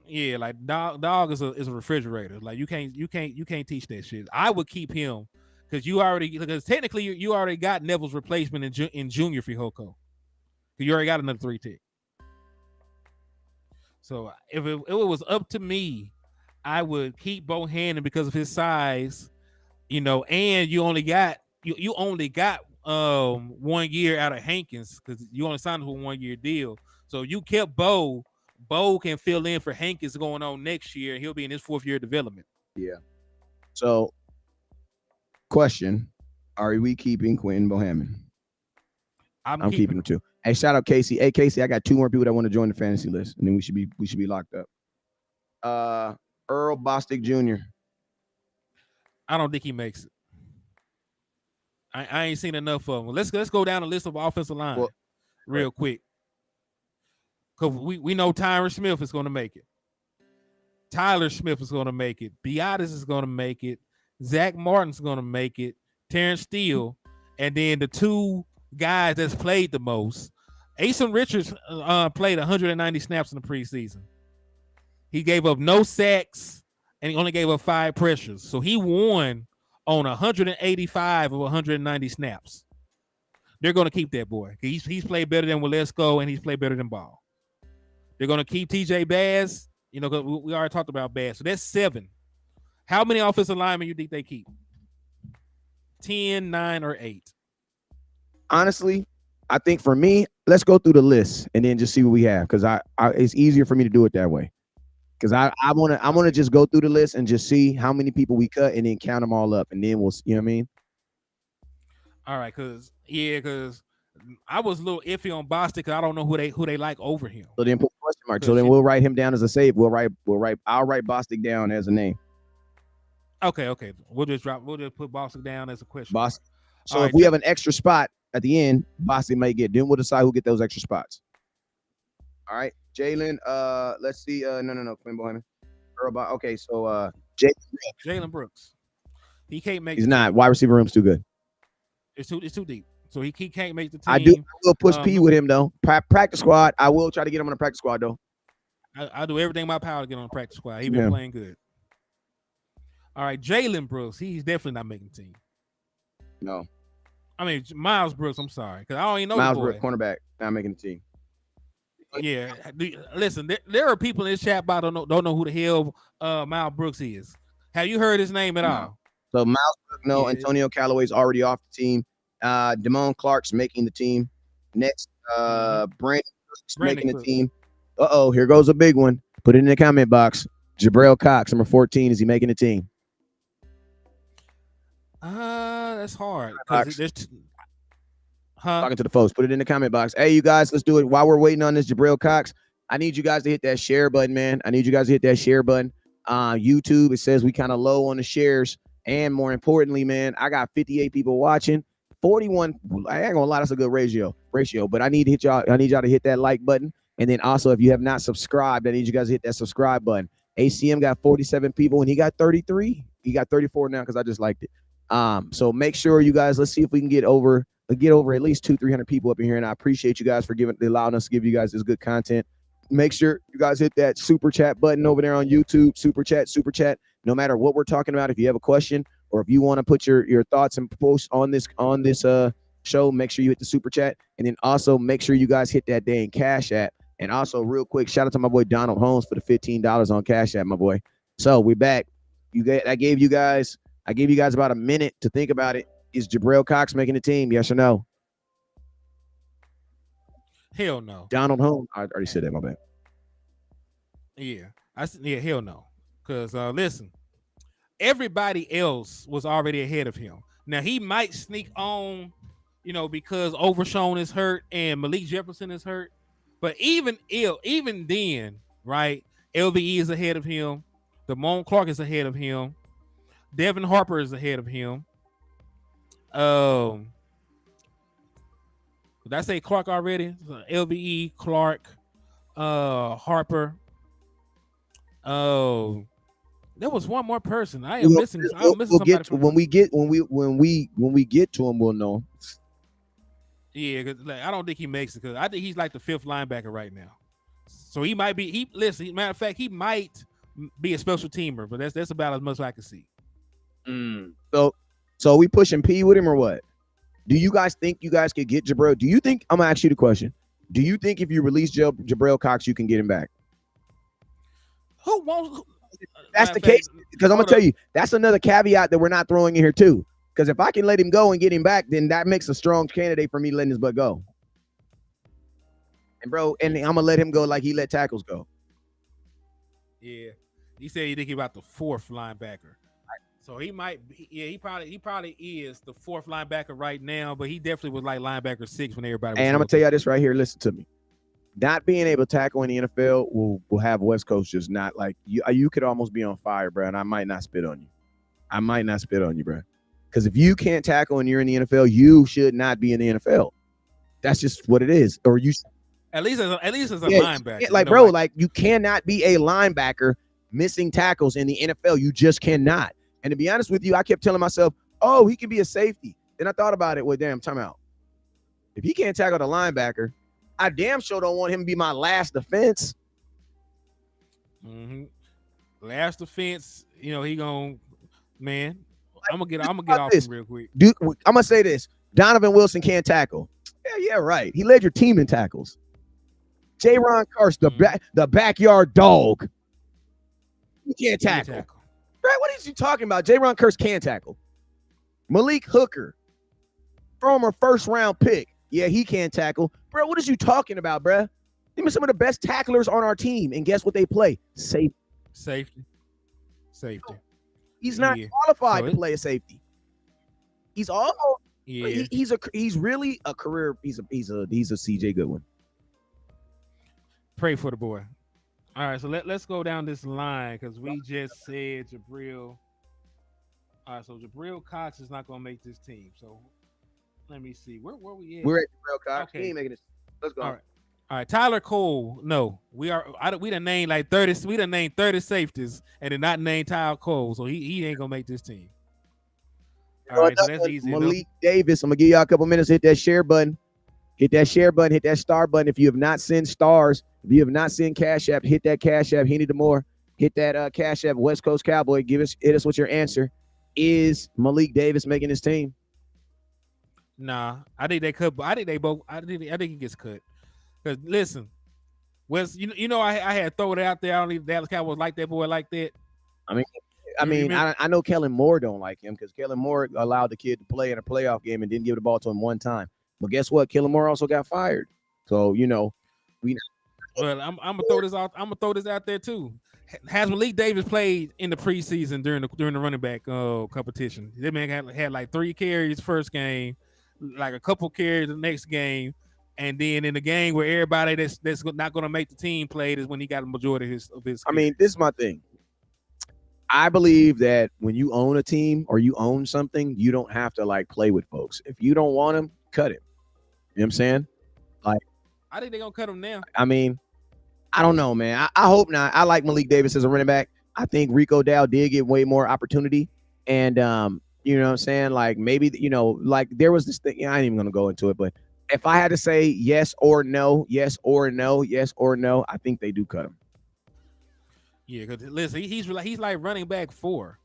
Yeah, like dog is a refrigerator. Like you can't teach that shit. I would keep him because technically you already got Neville's replacement in Junior Fihoko. You already got another 3 tick. So if it was up to me, I would keep Bohannon because of his size, and you only got 1 year out of Hankins because you only signed him for a 1-year deal. So you kept Bo can fill in for Hankins going on next year, and he'll be in his 4th year of development. Yeah. So, question: are we keeping Quinn Bohannon? I'm keeping him too. Hey, shout out Casey. Hey, Casey, I got 2 more people that want to join the fantasy list, and then we should be locked up. Earl Bostic Jr. I don't think he makes it. I ain't seen enough of them. Let's go down the list of offensive line real quick. Because we know Tyron Smith is going to make it. Tyler Smith is going to make it. Biotis is going to make it. Zach Martin's going to make it. Terrence Steele. And then the 2 guys that's played the most. Asen Richards played 190 snaps in the preseason. He gave up no sacks, and he only gave up 5 pressures. So he won on 185 of 190 snaps. They're going to keep that boy. He's played better than Walesko, and he's played better than Ball. They're going to keep TJ Bass. We already talked about Bass. So that's 7. How many offensive linemen you think they keep? 10, 9, or 8? Honestly, I think for me, let's go through the list and then just see what we have because it's easier for me to do it that way. Because I wanna just go through the list and just see how many people we cut and then count them all up and then we'll, you know what I mean? All right, because I was a little iffy on Bostic because I don't know who they like over him. So then put question mark. So then we'll write him down as a save. I'll write Bostic down as a name. Okay. We'll just put Bostic down as a question. Bostic. So if we have an extra spot at the end, Bostic may get. Then we'll decide who get those extra spots. All right, Jalen. Let's see. No. Quinn Bohannon. Okay, so Jalen Brooks. He can't make. He's not. Wide receiver room's too good. It's too deep. So he can't make the team. I will push P with him though. Practice squad. I will try to get him on the practice squad though. I'll do everything in my power to get on the practice squad. He's been playing good. All right, Jalen Brooks. He's definitely not making the team. No. I mean, Miles Brooks. I'm sorry, because I don't even know Miles the boy. Brooks, cornerback, not making the team. Yeah, listen. There are people in this chat box don't know who the hell Miles Brooks is. Have you heard his name at all? So Miles Brooks, no. Yeah. Antonio Callaway's already off the team. Damone Clark's making the team. Next, Brandon making the team. Here goes a big one. Put it in the comment box. Jabril Cox, number 14, is he making the team? That's hard. Talking to the folks. Put it in the comment box. Hey, you guys, let's do it. While we're waiting on this Jabril Cox, I need you guys to hit that share button, man. I need you guys to hit that share button. YouTube, it says we kind of low on the shares. And more importantly, man, I got 58 people watching. 41. I ain't gonna lie, that's a good ratio. But I need y'all to hit that like button. And then also, if you have not subscribed, I need you guys to hit that subscribe button. ACM got 47 people and he got 33. He got 34 now because I just liked it. So make sure you guys, let's see if we can get over at least 200-300 people up in here. And I appreciate you guys for allowing us to give you guys this good content. Make sure you guys hit that super chat button over there on YouTube. Super chat. No matter what we're talking about, if you have a question or if you want to put your thoughts and posts on this show, make sure you hit the super chat. And then also make sure you guys hit that dang Cash App. And also real quick, shout out to my boy Donald Holmes for the $15 on Cash App, my boy. So we're back. I gave you guys about a minute to think about it. Is Jabril Cox making the team? Yes or no? Hell no. Donald Holmes. I already said that. My bad. Yeah, hell no. Because listen, everybody else was already ahead of him. Now he might sneak on, because Overshown is hurt and Malik Jefferson is hurt. But even then, right? LVE is ahead of him. Damone Clark is ahead of him. Devin Harper is ahead of him. Did I say Clark already? LVE, Clark, Harper. Oh, there was one more person. I'm missing somebody. When we get to him, we'll know. Yeah, because I don't think he makes it, because I think he's like the 5th linebacker right now. So he might be. Matter of fact, he might be a special teamer, but that's about as much as I can see. So we pushing P with him or what? Do you guys think you guys could get Jabril? Do you think, I'm gonna ask you the question? Do you think if you release Jabril Cox, you can get him back? Who won't? That's the case, because I'm gonna tell you, that's another caveat that we're not throwing in here too. Because if I can let him go and get him back, then that makes a strong candidate for me letting his butt go. And bro, and I'm gonna let him go like he let tackles go. Yeah, he said he think about the 4th linebacker. So he might, he probably is the 4th linebacker right now, but he definitely was like linebacker 6 when everybody was. And I'm gonna tell you this right here. Listen to me. Not being able to tackle in the NFL will have West Coast just not like you. You could almost be on fire, bro. And I might not spit on you. Bro. Because if you can't tackle and you're in the NFL, you should not be in the NFL. That's just what it is. Or you at least as a linebacker. Like, bro, like you cannot be a linebacker missing tackles in the NFL. You just cannot. And to be honest with you, I kept telling myself, oh, he can be a safety. Then I thought about it. Well, damn, time out. If he can't tackle the linebacker, I damn sure don't want him to be my last defense. Mm-hmm. Last defense, he gonna, man. I'm gonna get off him real quick. Dude, I'm gonna say this: Donovan Wilson can't tackle. Yeah, right. He led your team in tackles. J-Ron Curse, the backyard dog. He can't tackle. Right? What is you talking about? J-Ron Curse can tackle. Malik Hooker, former 1st-round pick. Yeah, he can't tackle. Bro, what is you talking about, bro? Give me some of the best tacklers on our team, and guess what they play? Safety. He's not qualified to play a safety. He's almost. Yeah. He's really a career. He's a CJ Goodwin. Pray for the boy. All right, so let's go down this line, because we just said Jabril. All right, so Jabril Cox is not gonna make this team. So let me see. Where we at? We're at Jabril Cox. Okay. He ain't making this. Let's go. All right. Tyler Cole. No, we done named like 30. We done named 30 safeties and did not name Tyler Cole. So he ain't gonna make this team. All right, so that's easy. Malik Davis. I'm gonna give y'all a couple minutes. Hit that share button. Hit that star button. If you have not sent stars, if you have not sent Cash App, hit that Cash App. Hennythemoor. Hit that Cash App. West Coast Cowboy. Hit us with your answer. Is Malik Davis making his team? Nah, I think they could. I think they both. I think he gets cut. Because listen, Wes, I had to throw it out there. I don't even Dallas Cowboys like that boy like that. I know Kellen Moore don't like him, because Kellen Moore allowed the kid to play in a playoff game and didn't give the ball to him one time. But guess what? Kellen Moore also got fired. So we. Well, I'm gonna throw this out. I'm gonna throw this out there too. Has Malik Davis played in the preseason during the running back competition? That man had like 3 carries first game, like a couple carries the next game, and then in the game where everybody that's not going to make the team played is when he got the majority of his. I mean, this is my thing. I believe that when you own a team or you own something, you don't have to like play with folks. If you don't want him, cut him. You know what I'm saying? Like, I think they're gonna cut him now. I mean, I don't know, man. I hope not. I like Malik Davis as a running back. I think Rico Dow did get way more opportunity. And, you know what I'm saying? Like, maybe, like there was this thing. I ain't even going to go into it. But if I had to say yes or no, I think they do cut him. Yeah, because listen, he's like running back 4.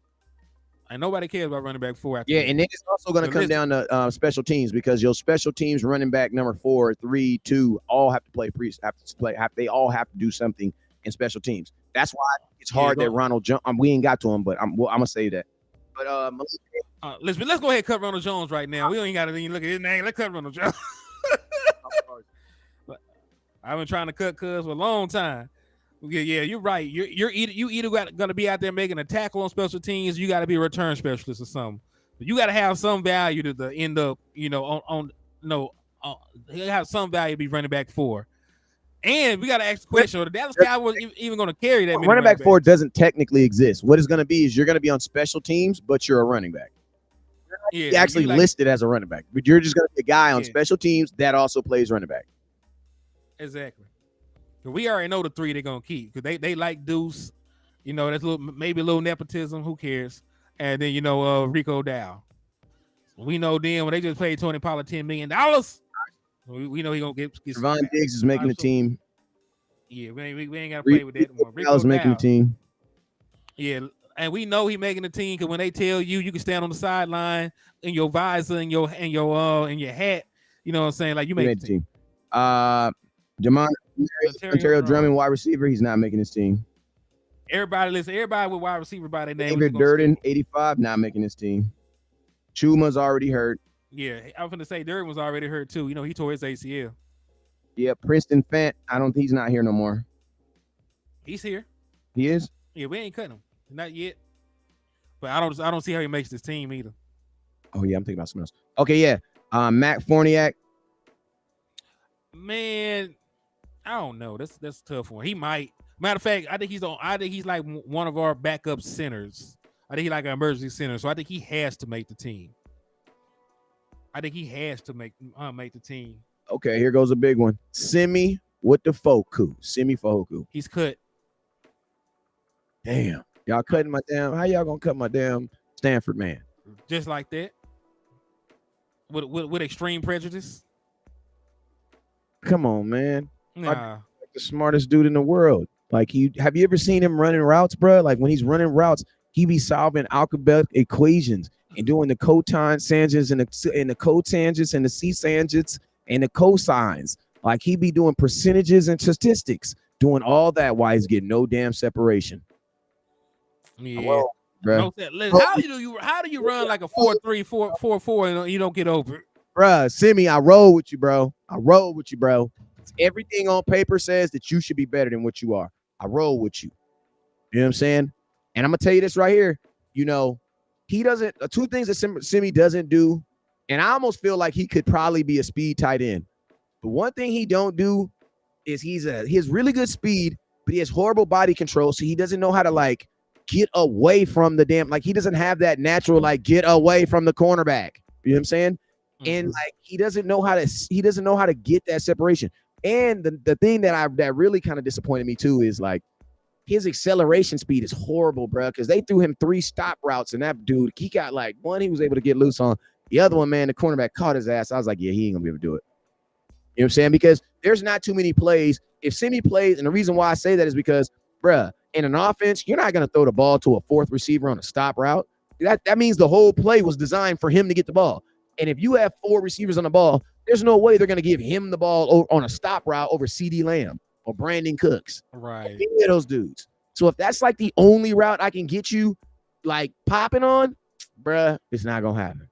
And nobody cares about running back 4. Yeah, and then it's also going to come down to special teams, because your special teams running back number 4, 3, 2 all have to play they all have to do something in special teams. That's why it's hard that Ronald Jones. We ain't got to him, but I'm gonna say that. But let's go ahead and cut Ronald Jones right now. We don't even got to even look at his name. Let's cut Ronald Jones. I've been trying to cut Cuz for a long time. Yeah, you're right. You either gonna be out there making a tackle on special teams, you got to be a return specialist or something. But you got to have some value to end up, on you have some value to be running back for. And we got to ask the question: are the Dallas Cowboys even going to carry that many running back four backs? doesn't technically exist. What it's going to be is you're going to be on special teams, but you're a running back. You're actually listed as a running back, but you're just going to be a guy on special teams that also plays running back. Exactly. We already know the three they're gonna keep because they like Deuce, that's maybe a little nepotism. Who cares? And then Rico Dow. We know then when they just paid Tony Pollard $10 million, we know he gonna get. Javon Diggs is making the team. Yeah, we ain't gotta play with that anymore. Rico's making the team. Yeah, and we know he making the team because when they tell you can stand on the sideline in your visor and your hat, you know what I'm saying? Like you make the team. Ontario Drummond, wide receiver, he's not making his team. Everybody with wide receiver by their name. David Durden, 85, not making his team. Chuma's already hurt. Yeah, I was going to say Durden was already hurt too. He tore his ACL. Yeah, Princeton Fant, he's not here no more. He's here. He is? Yeah, we ain't cutting him. Not yet. But I don't see how he makes this team either. Oh yeah, I'm thinking about something else. Okay, yeah. Matt Forniak. Man, I don't know. That's a tough one. He might. Matter of fact, I think he's like one of our backup centers. I think he's like an emergency center. So I think he has to make the team. make the team. Okay, here goes a big one. Simi with the Foku. Simi Foku. He's cut. Damn. Y'all cutting my damn. How y'all gonna cut my damn Stanford man? Just like that. With extreme prejudice. Come on, man. Nah. The smartest dude in the world. Like have you ever seen him running routes, bro? Like when he's running routes, he be solving algebraic equations and doing the cotangents and the cotangents and the secants and the cosines. Like he be doing percentages and statistics, doing all that while he's getting no damn separation. Yeah. Well, bro. How do you run like a 4.3, 4.4 and you don't get over it? Bruh, Simi, I roll with you, bro. Everything on paper says that you should be better than what you are. I roll with you. You know what I'm saying? And I'm gonna tell you this right here. He doesn't. Two things that Simi doesn't do, and I almost feel like he could probably be a speed tight end. But one thing he don't do is he has really good speed, but he has horrible body control. So he doesn't know how to get away from the damn. Like he doesn't have that natural get away from the cornerback. You know what I'm saying? Mm-hmm. And he doesn't know how to get that separation. And the thing that really kind of disappointed me too is his acceleration speed is horrible, bro. Because they threw him 3 stop routes, and that dude, he got one he was able to get loose on. The other one, man, the cornerback caught his ass. I was like, yeah, he ain't gonna be able to do it. You know what I'm saying? Because there's not too many plays. If Simi plays, and the reason why I say that is because, bruh, in an offense, you're not gonna throw the ball to a 4th receiver on a stop route. That means the whole play was designed for him to get the ball. And if you have 4 receivers on the ball, there's no way they're going to give him the ball on a stop route over CD Lamb or Brandon Cooks. Right. Any of those dudes. So if that's the only route I can get you popping on, bruh, it's not going to happen.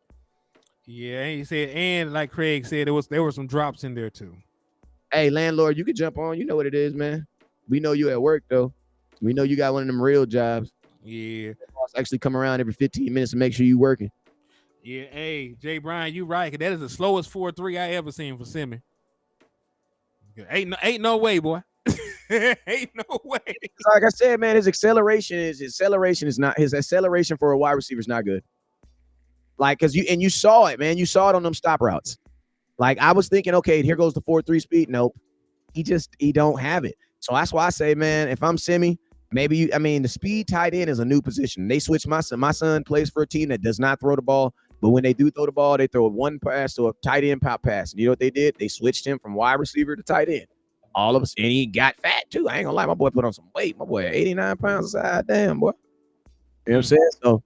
Yeah, he said, and like Craig said, there were some drops in there too. Hey, landlord, you can jump on. You know what it is, man. We know you at work, though. We know you got one of them real jobs. Yeah. Actually come around every 15 minutes to make sure you working. Yeah, hey, Jay Bryan, you right. That is the slowest 4.3 I ever seen for Simi. Ain't no way, boy. Ain't no way. Like I said, man, his acceleration for a wide receiver is not good. Cause you saw it, man. You saw it on them stop routes. I was thinking, okay, here goes the 4.3 speed. Nope. He don't have it. So that's why I say, man, if I'm Simi, the speed tight end is a new position. They switched my son. My son plays for a team that does not throw the ball. But when they do throw the ball, they throw one pass to a tight end pop pass. And you know what they did? They switched him from wide receiver to tight end. All of us, and he got fat too. I ain't gonna lie, my boy put on some weight. My boy, 89 pounds aside. Damn, boy. You know what I'm saying? So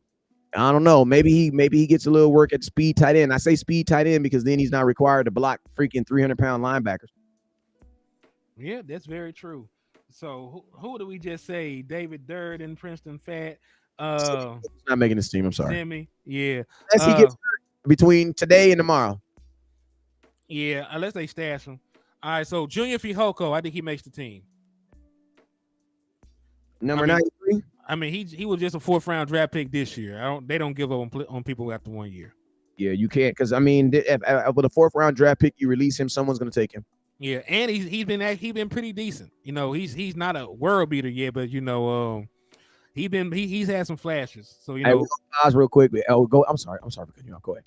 I don't know. Maybe he gets a little work at speed tight end. I say speed tight end because then he's not required to block freaking 300-pound linebackers. Yeah, that's very true. So who do we just say? David Durden, Princeton Fat. He's not making this team. I'm sorry. Simi, yeah. Unless he gets hurt between today and tomorrow. Yeah, unless they stash him. All right, so Junior Fihoko, I think he makes the team. Number I mean, 93. I mean, he was just a 4th round draft pick this year. They don't give up on people after 1 year. Yeah, you can't, because I mean, with a 4th round draft pick, you release him, someone's gonna take him. Yeah, and he's been pretty decent. You know, he's not a world beater yet, but you know, he's had some flashes. So you Hey, know, we're gonna pause real quick. Oh, go. I'm sorry for cutting you off. Go ahead.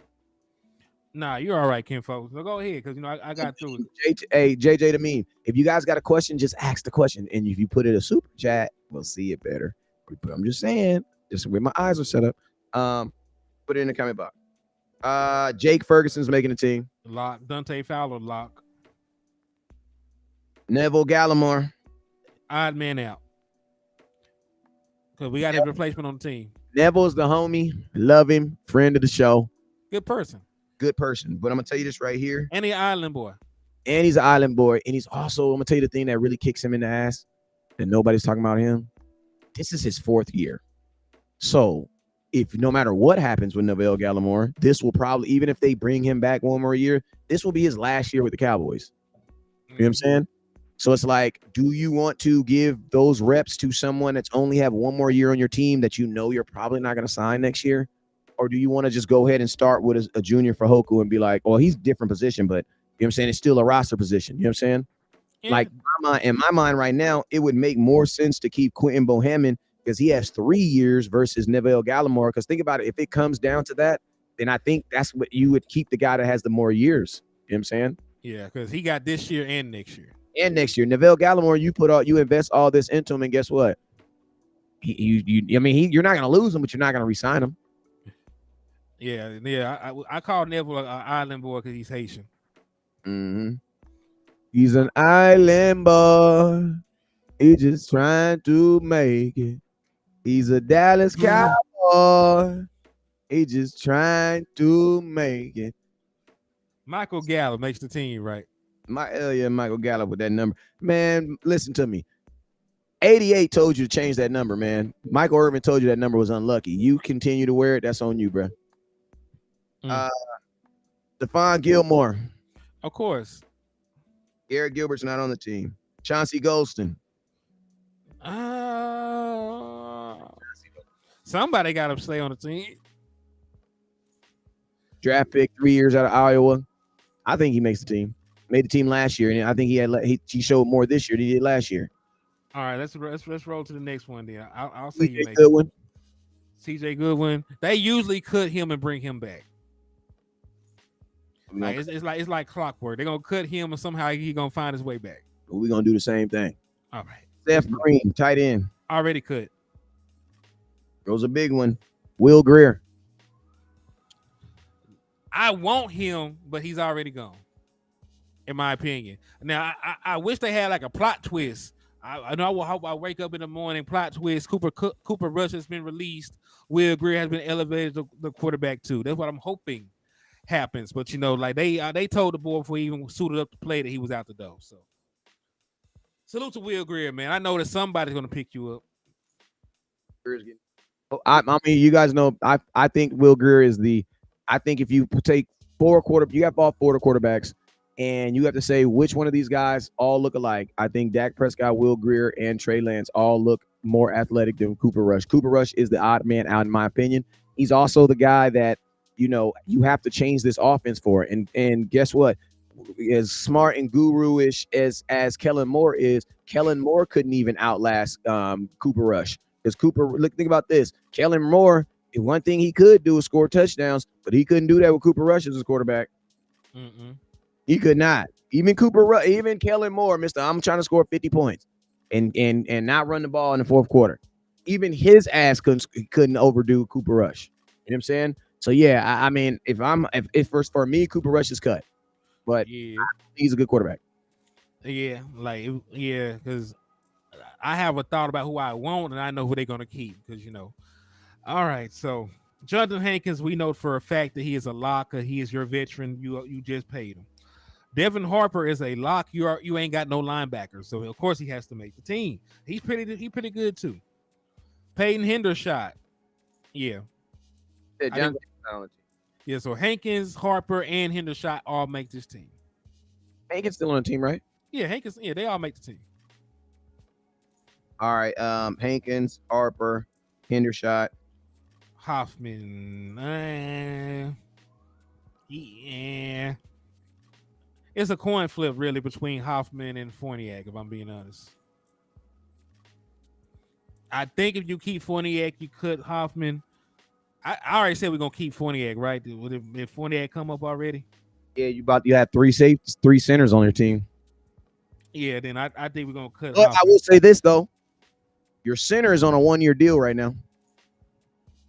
nah, you're all right, Ken folks. So go ahead, because you know I got through it. Hey, JJ the meme. If you guys got a question, just ask the question, and if you put it in a super chat, we'll see it better. I'm just saying, just where my eyes are set up. Put it in the comment box. Jake Ferguson's making the team. Lock Dante Fowler lock. Neville Gallimore. Odd man out. Because we got his replacement on the team. Neville's the homie. Love him. Friend of the show. Good person. Good person. But I'm gonna tell you this right here. And the island boy. And he's an island boy. And he's also, I'm gonna tell you the thing that really kicks him in the ass, that nobody's talking about him. This is his 4th year. So if no matter what happens with Neville Gallimore, this will probably, even if they bring him back 1 more year, this will be his last year with the Cowboys. You know what I'm saying? So it's like, do you want to give those reps to someone that's only have 1 more year on your team that you know you're probably not going to sign next year? Or do you want to just go ahead and start with a junior for Hoku and be like, well, he's a different position, but you know what I'm saying? It's still a roster position. You know what I'm saying? Yeah. Like in my mind right now, it would make more sense to keep Quentin Bohannon because he has 3 years versus Neville Gallimore. Because think about it. If it comes down to that, then I think that's what you would keep the guy that has the more years. You know what I'm saying? Yeah, because he got this year and next year. And next year, Neville Gallimore, you invest all this into him, and guess what? You're not going to lose him, but you're not going to re-sign him. Yeah. I call Neville an island boy because he's Haitian. Mm-hmm. He's an island boy. He's just trying to make it. He's a Dallas Cowboy. He's just trying to make it. Michael Gallup makes the team, right? Michael Gallup with that number. Man, listen to me. 88 told you to change that number, man. Michael Irvin told you that number was unlucky. You continue to wear it, that's on you, bro. Stephon Gilmore. Of course. Garrett Gilbert's not on the team. Chauncey Golston. Somebody got to stay on the team. Draft pick, 3 years out of Iowa. I think he makes the team. Made the team last year, and I think he showed more this year than he did last year. All right, let's roll to the next one. Then I'll say you make Goodwin. CJ Goodwin. They usually cut him and bring him back. Like, it's like clockwork. They're gonna cut him, and somehow he's gonna find his way back. We're gonna do the same thing. All right. Seth Green, tight end. Already cut. Goes a big one. Will Grier. I want him, but he's already gone. In my opinion. Now I wish they had like a plot twist. I know I wake up in the morning, plot twist. Cooper Rush has been released. Will Grier has been elevated to the quarterback too. That's what I'm hoping happens. But you know, like they told the boy before he even suited up to play that he was out the door. So salute to Will Grier, man. I know that somebody's gonna pick you up. I mean, you guys know I think Will Grier is I think if you take you have all 4 quarterbacks. And you have to say which one of these guys all look alike. I think Dak Prescott, Will Grier, and Trey Lance all look more athletic than Cooper Rush. Cooper Rush is the odd man out, in my opinion. He's also the guy that, you know, you have to change this offense for. And guess what? As smart and guru-ish as Kellen Moore is, Kellen Moore couldn't even outlast Cooper Rush. Because think about this. Kellen Moore, one thing he could do is score touchdowns, but he couldn't do that with Cooper Rush as his quarterback. He could not. Even Kellen Moore, I'm trying to score 50 points and not run the ball in the 4th quarter. Even his ass couldn't overdo Cooper Rush. You know what I'm saying? So yeah, I mean, if for me, Cooper Rush is cut, but yeah, he's a good quarterback. Yeah, because I have a thought about who I want, and I know who they're gonna keep. Because you know, all right. So Jonathan Hankins, we know for a fact that he is a locker. He is your veteran. You just paid him. Devin Harper is a lock. You ain't got no linebackers, so of course he has to make the team. He's pretty good too. Peyton Hendershot, yeah. So Hankins, Harper, and Hendershot all make this team. Hankins still on the team, right? Yeah, Hankins. Yeah, they all make the team. All right. Hankins, Harper, Hendershot. Hoffman. Yeah. It's a coin flip, really, between Hoffman and Fournier, if I'm being honest. I think if you keep Fournier, you cut Hoffman. I already said we're gonna keep Fournier, right? Did Fournier come up already? Yeah, you have 3 safeties, 3 centers on your team. Yeah, then I think we're gonna cut But I Hoffman. will say this though, your center is on a 1-year deal right now.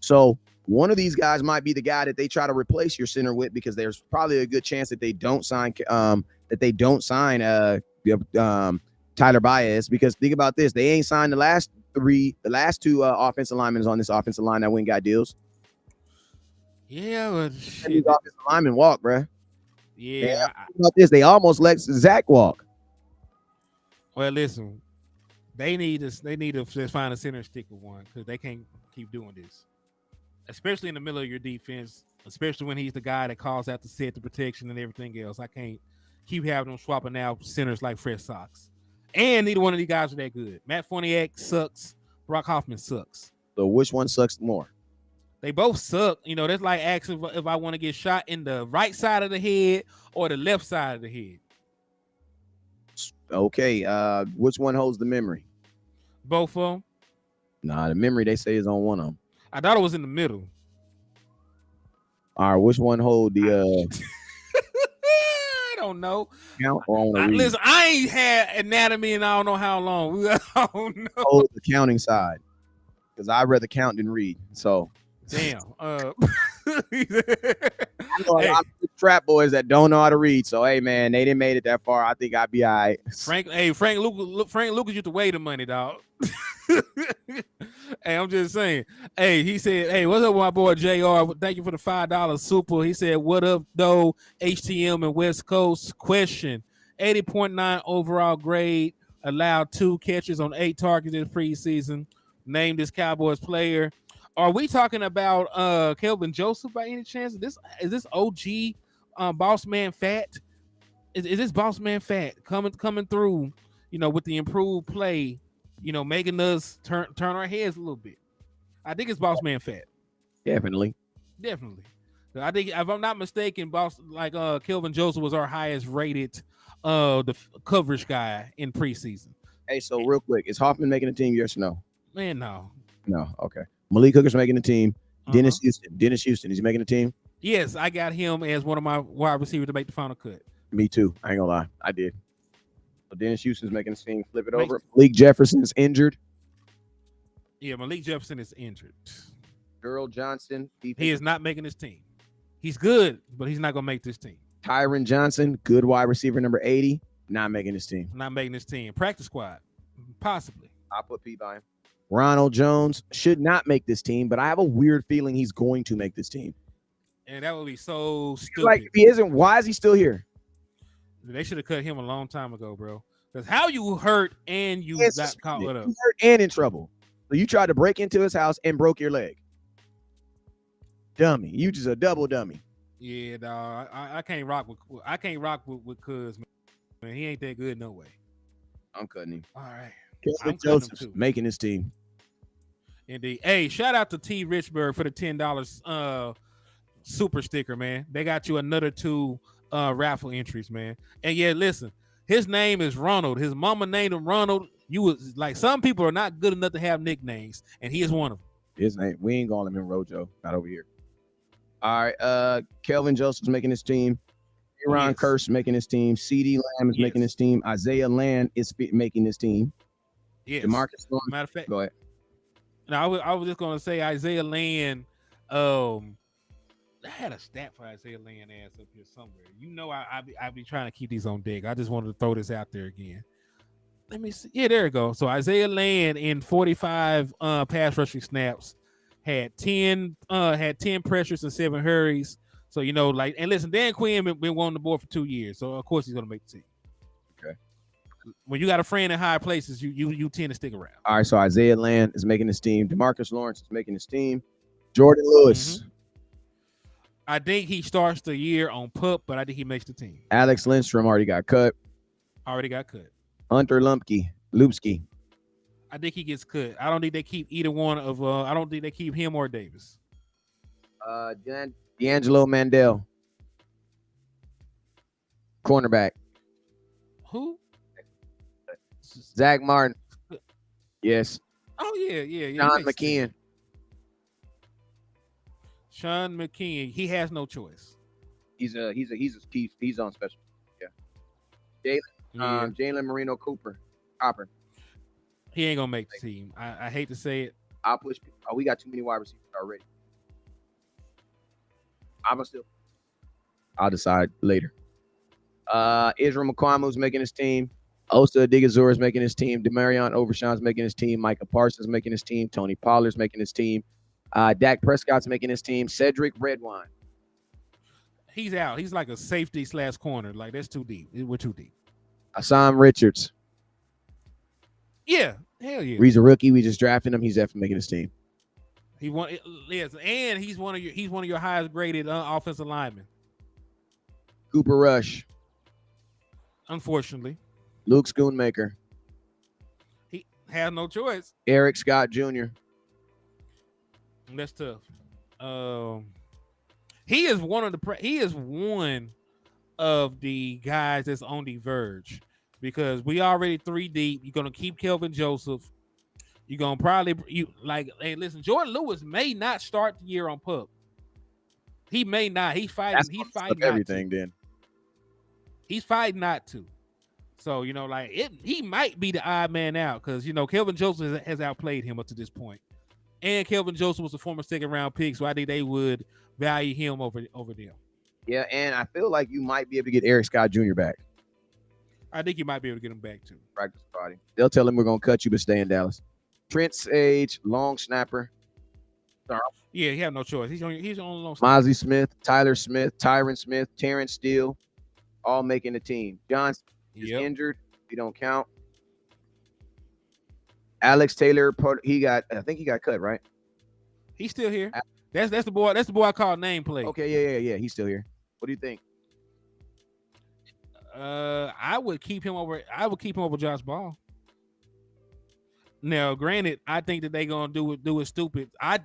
So one of these guys might be the guy that they try to replace your center with, because there's probably a good chance that they don't sign Tyler Baez, because think about this, they ain't signed the last 2 offensive linemen on this offensive line that went got deals. Yeah, but These shit. offensive linemen walk, bruh. Yeah. Think about this, they almost let Zach walk. Well, listen, they need to just find a center and stick with one, because they can't keep doing this, especially in the middle of your defense. Especially when he's the guy that calls out the set, the protection, and everything else. I can't keep having them swapping out centers like fresh socks. And neither one of these guys are that good. Matt Fournier sucks. Brock Hoffman sucks. So which one sucks more? They both suck. You know, that's like asking if I want to get shot in the right side of the head or the left side of the head. Okay, which one holds the memory? Both of them. Nah, the memory they say is on one of them. I thought it was in the middle. All right, which one hold the I don't know. count? Or Listen, I ain't had anatomy and I don't know how long. I don't know. Hold the counting side, because I'd rather count than read. So damn. I know a lot of trap boys that don't know how to read. So hey, man, they didn't made it that far. I think I'd be all right. Frank Lucas used to weigh the money, dog. Hey, I'm just saying. Hey, he said, hey, what's up with my boy JR? Thank you for the $5 super. He said, what up, though? HTM and West Coast. Question: 80.9 overall grade. Allowed 2 catches on 8 targets in preseason. Named this Cowboys player. Are we talking about Kelvin Joseph by any chance? Is this OG Boss Man Fat? Is this Boss Man Fat coming through, you know, with the improved play, you know, making us turn our heads a little bit? I think it's Boss Man Fat. Definitely. I think, if I'm not mistaken, Kelvin Joseph was our highest rated the coverage guy in preseason. Hey, so real quick, is Hoffman making the team? Yes or no? Man, no. Okay. Malik Hooker's making the team. Dennis Houston, is he making the team? Yes, I got him as one of my wide receivers to make the final cut. Me too. I ain't gonna lie, I did. So Dennis Houston's making the team. Flip it over. Malik Jefferson is injured. Yeah, Malik Jefferson is injured. Earl Johnson. He is not making this team. He's good, but he's not gonna make this team. Tyron Johnson, good wide receiver, number 80, not making this team. Not making this team. Practice squad, possibly. I'll put P by him. Ronald Jones should not make this team, but I have a weird feeling he's going to make this team. And that would be so stupid. Like, if he isn't, why is he still here? They should have cut him a long time ago, bro. Because how you hurt and you got caught with You hurt and in trouble. So you tried to break into his house and broke your leg. Dummy. You just a double dummy. Yeah, dog. I can't rock with Cuz, man. He ain't that good no way. I'm cutting him. All right. Kelvin Joseph's making his team. Indeed. Hey, shout out to T. Richburg for the $10 super sticker, man. They got you another 2 raffle entries, man. And yeah, listen, his name is Ronald. His mama named him Ronald. You was like, some people are not good enough to have nicknames, and he is one of them. His name, we ain't calling him Rojo. Not over here. All right, Kelvin Joseph's making his team. Aaron Curse making his team. CD Lamb is making his team. Isaiah Land is making his team. Yes. DeMarcus Lawrence. Matter of fact, go ahead. Now I was just gonna say Isaiah Land. I had a stat for Isaiah Land ass up here somewhere. You know, I be trying to keep these on deck. I just wanted to throw this out there again. Let me see. Yeah, there we go. So Isaiah Land in 45 pass rushing snaps had 10 pressures and 7 hurries. So, you know, like, and listen, Dan Quinn been on the board for 2 years, so of course he's gonna make the team. Okay. When you got a friend in high places, you tend to stick around. All right, so Isaiah Land is making his team. DeMarcus Lawrence is making his team. Jordan Lewis. Mm-hmm. I think he starts the year on PUP, but I think he makes the team. Alex Lindstrom already got cut. Already got cut. Hunter Lupski. I think he gets cut. I don't think they keep either one of. I don't think they keep him or Davis. D'Angelo Mandel, cornerback. Who? Zach Martin. Yes. Oh yeah. Sean McKeon. Sean McKeon. He has no choice. He's on special. Yeah. Jalen Marino Cooper. He ain't gonna make the team. I hate to say it. I'll push. Oh, we got too many wide receivers already. I'll decide later. Israel McCormick's making his team. Osa Odigizor is making his team. Demarion Overshawn's making his team. Micah Parsons making his team. Tony Pollard's making his team. Dak Prescott's making his team. Cedric Redwine. He's out. He's like a safety / corner. Like, that's too deep. We're too deep. Hassan Richards. Yeah. Hell yeah. He's a rookie. We just drafted him. He's definitely making his team. Yes, and he's one of your highest graded offensive linemen. Cooper Rush. Unfortunately. Luke Schoonmaker. He has no choice. Eric Scott Jr. That's tough. He is one of the guys that's on the verge, because we already 3 deep. You're gonna keep Kelvin Joseph. You're gonna probably hey, listen, Jordan Lewis may not start the year on PUP. He may not. He's fighting everything then. He's fighting not to. So, he might be the odd man out, because, Kelvin Joseph has outplayed him up to this point. And Kelvin Joseph was a former 2nd-round pick, so I think they would value him over them. Yeah, and I feel like you might be able to get Eric Scott Jr. back. I think you might be able to get him back, too. Practice party. They'll tell him we're going to cut you, but stay in Dallas. Trent Sage, long snapper. Yeah, he have no choice. He's on long snapper. Mozzie Smith, Tyler Smith, Tyron Smith, Terrence Steele, all making the team. John is injured. We don't count. Alex Taylor, I think he got cut, right? He's still here. That's the boy. That's the boy I call nameplate. Okay, yeah. He's still here. What do you think? I would keep him over Josh Ball. Now, granted, I think that they gonna do it stupid. I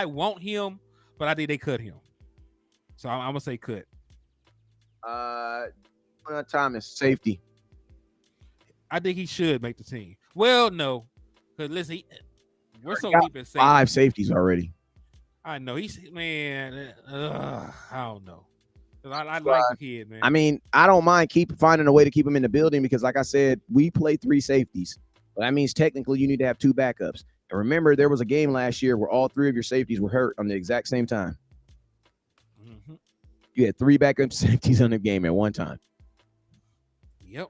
want him, but I think they cut him. So I'm gonna say cut. Thomas, safety. I think he should make the team. Well, no, because listen, we're so deep in safety. 5 safeties already. I know I don't know. I like the kid, man. I mean, I don't mind finding a way to keep him in the building, because, like I said, we play 3 safeties. But that means technically you need to have 2 backups. And remember, there was a game last year where all 3 of your safeties were hurt on the exact same time. Mm-hmm. You had 3 backup safeties on the game at one time. Yep.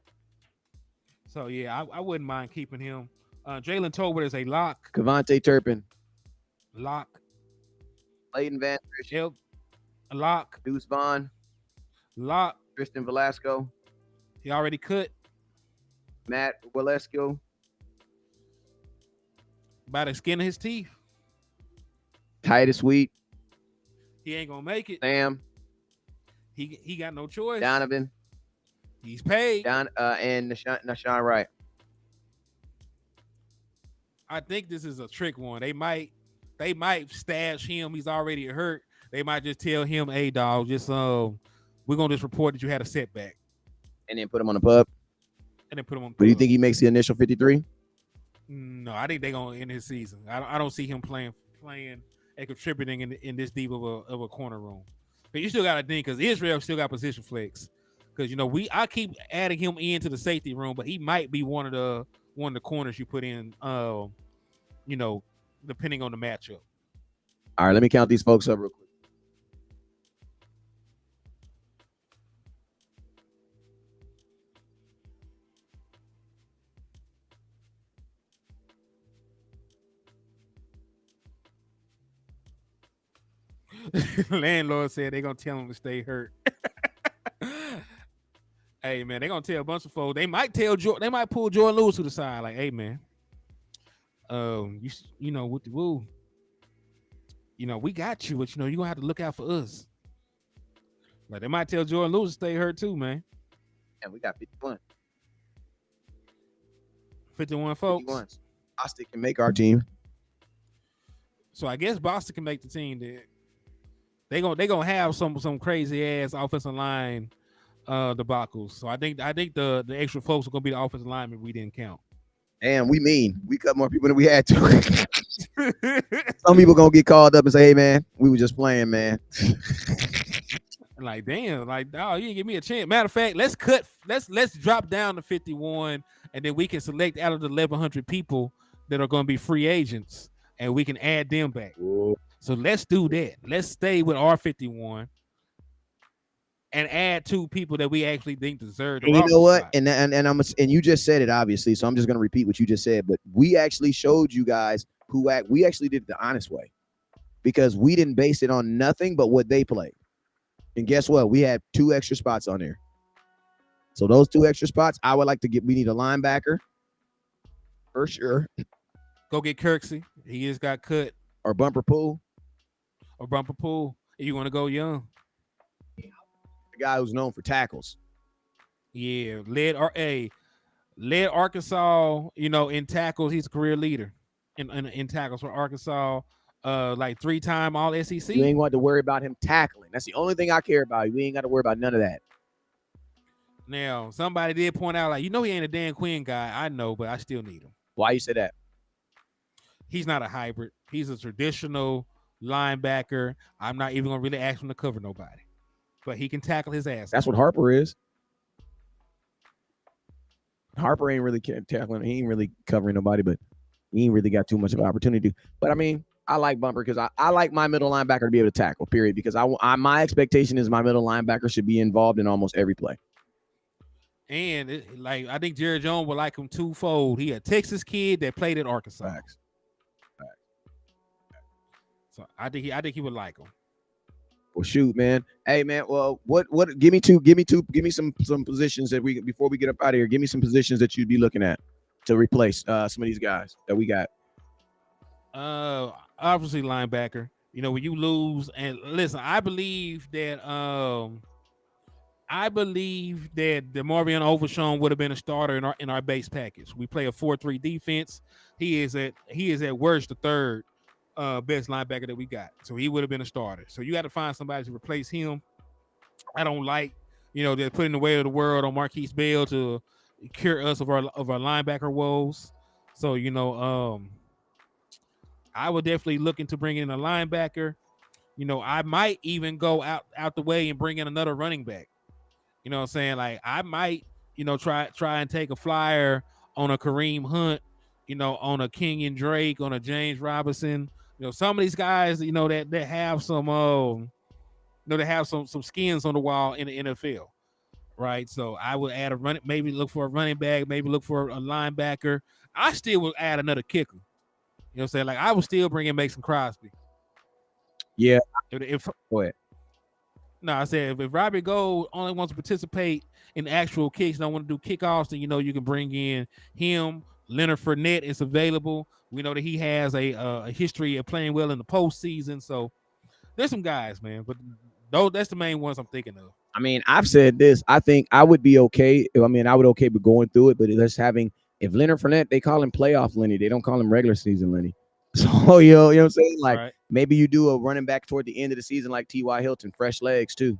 So, yeah, I wouldn't mind keeping him. Jalen Tolbert is a lock. Kavontae Turpin. Lock. Leighton Van Trish. Lock. Deuce Vaughn. Lock. Tristan Velasco. He already cut. Matt Walesko. By the skin of his teeth. Titus Wheat. He ain't gonna make it. Sam. He got no choice. Donovan. He's paid. And Nashawn Wright. I think this is a trick one. They might stash him. He's already hurt. They might just tell him, "Hey, dog, we're gonna just report that you had a setback," and then put him on the PUP. But do you think he makes the initial 53? No, I think they're gonna end his season. I don't see him playing and contributing in this deep of a corner room. But you still got to think, because Israel still got position flex. Because I keep adding him into the safety room, but he might be one of the corners you put in. Depending on the matchup. All right, let me count these folks up real quick. Landlord said they're gonna tell him to stay hurt. Hey man, they're gonna tell a bunch of folks. They might pull Jordan Lewis to the side, like, hey man, with the woo, we got you, but you're gonna have to look out for us. Like, they might tell Jordan Lewis to stay hurt too, man. And we got 51. 51 folks. 51s. Boston can make our team. So I guess Boston can make the team. They gonna have some crazy ass offensive line debacles. So I think the extra folks are gonna be the offensive linemen we didn't count. And we cut more people than we had to. Some people gonna get called up and say, "Hey man, we were just playing, man." Like damn, like oh, you didn't give me a chance. Matter of fact, let's drop down to 51, and then we can select out of the 1,100 people that are gonna be free agents, and we can add them back. Whoa. So let's do that. Let's stay with our 51 and add 2 people that we actually think deserve. And you know what? And you just said it obviously, so I'm just gonna repeat what you just said. But we actually showed you guys we actually did it the honest way, because we didn't base it on nothing but what they played. And guess what? We had 2 extra spots on there. So those 2 extra spots, I would like to get. We need a linebacker for sure. Go get Kirksey. He just got cut. Or Bumper Pool. You want to go young? The guy who's known for tackles. Yeah, led Arkansas. In tackles, he's a career leader in tackles for Arkansas. Like 3-time All SEC. You ain't got to worry about him tackling. That's the only thing I care about. We ain't got to worry about none of that. Now, somebody did point out, like, he ain't a Dan Quinn guy. I know, but I still need him. Why you say that? He's not a hybrid. He's a traditional linebacker. I'm not even gonna really ask him to cover nobody, but he can tackle his ass. That's what Harper is. Harper ain't really tackling. He ain't really covering nobody, but he ain't really got too much of an opportunity. But I mean, I like Bumper because I like my middle linebacker to be able to tackle, period. Because my expectation is my middle linebacker should be involved in almost every play. And I think Jerry Jones would like him twofold. He a Texas kid that played at Arkansas. Facts. So I think he would like him. Well, shoot, man. Hey, man. Well, what? Give me some positions that before we get up out of here. Give me some positions that you'd be looking at to replace some of these guys that we got. Obviously linebacker. When you lose, and listen, I believe that DeMarvion Overshown would have been a starter in our base package. We play a 4-3 defense. He is at worst the third best linebacker that we got. So he would have been a starter. So you got to find somebody to replace him. I don't like, they're putting the weight of the world on Marquise Bell to cure us of our linebacker woes. So, I would definitely look into bringing in a linebacker. I might even go out the way and bring in another running back. You know what I'm saying? Like I might, try and take a flyer on a Kareem Hunt, on a Kenyon Drake, on a James Robinson. Some of these guys, that have some they have some skins on the wall in the NFL. Right. So I would add maybe look for a running back, maybe look for a linebacker. I still would add another kicker. You know what I'm saying? Like I would still bring in Mason Crosby. Yeah. Go ahead. No, I said if Robbie Gould only wants to participate in actual kicks, don't want to do kickoffs, then you can bring in him. Leonard Fournette is available. We know that he has a history of playing well in the postseason. So there's some guys, man, but that's the main ones I'm thinking of. I mean, I've said this. I think I would be okay. I mean, I would okay with going through it, but just having if Leonard Fournette, they call him playoff Lenny. They don't call him regular season Lenny. So you know what I'm saying? Like right. Maybe you do a running back toward the end of the season like T.Y. Hilton, fresh legs too. You know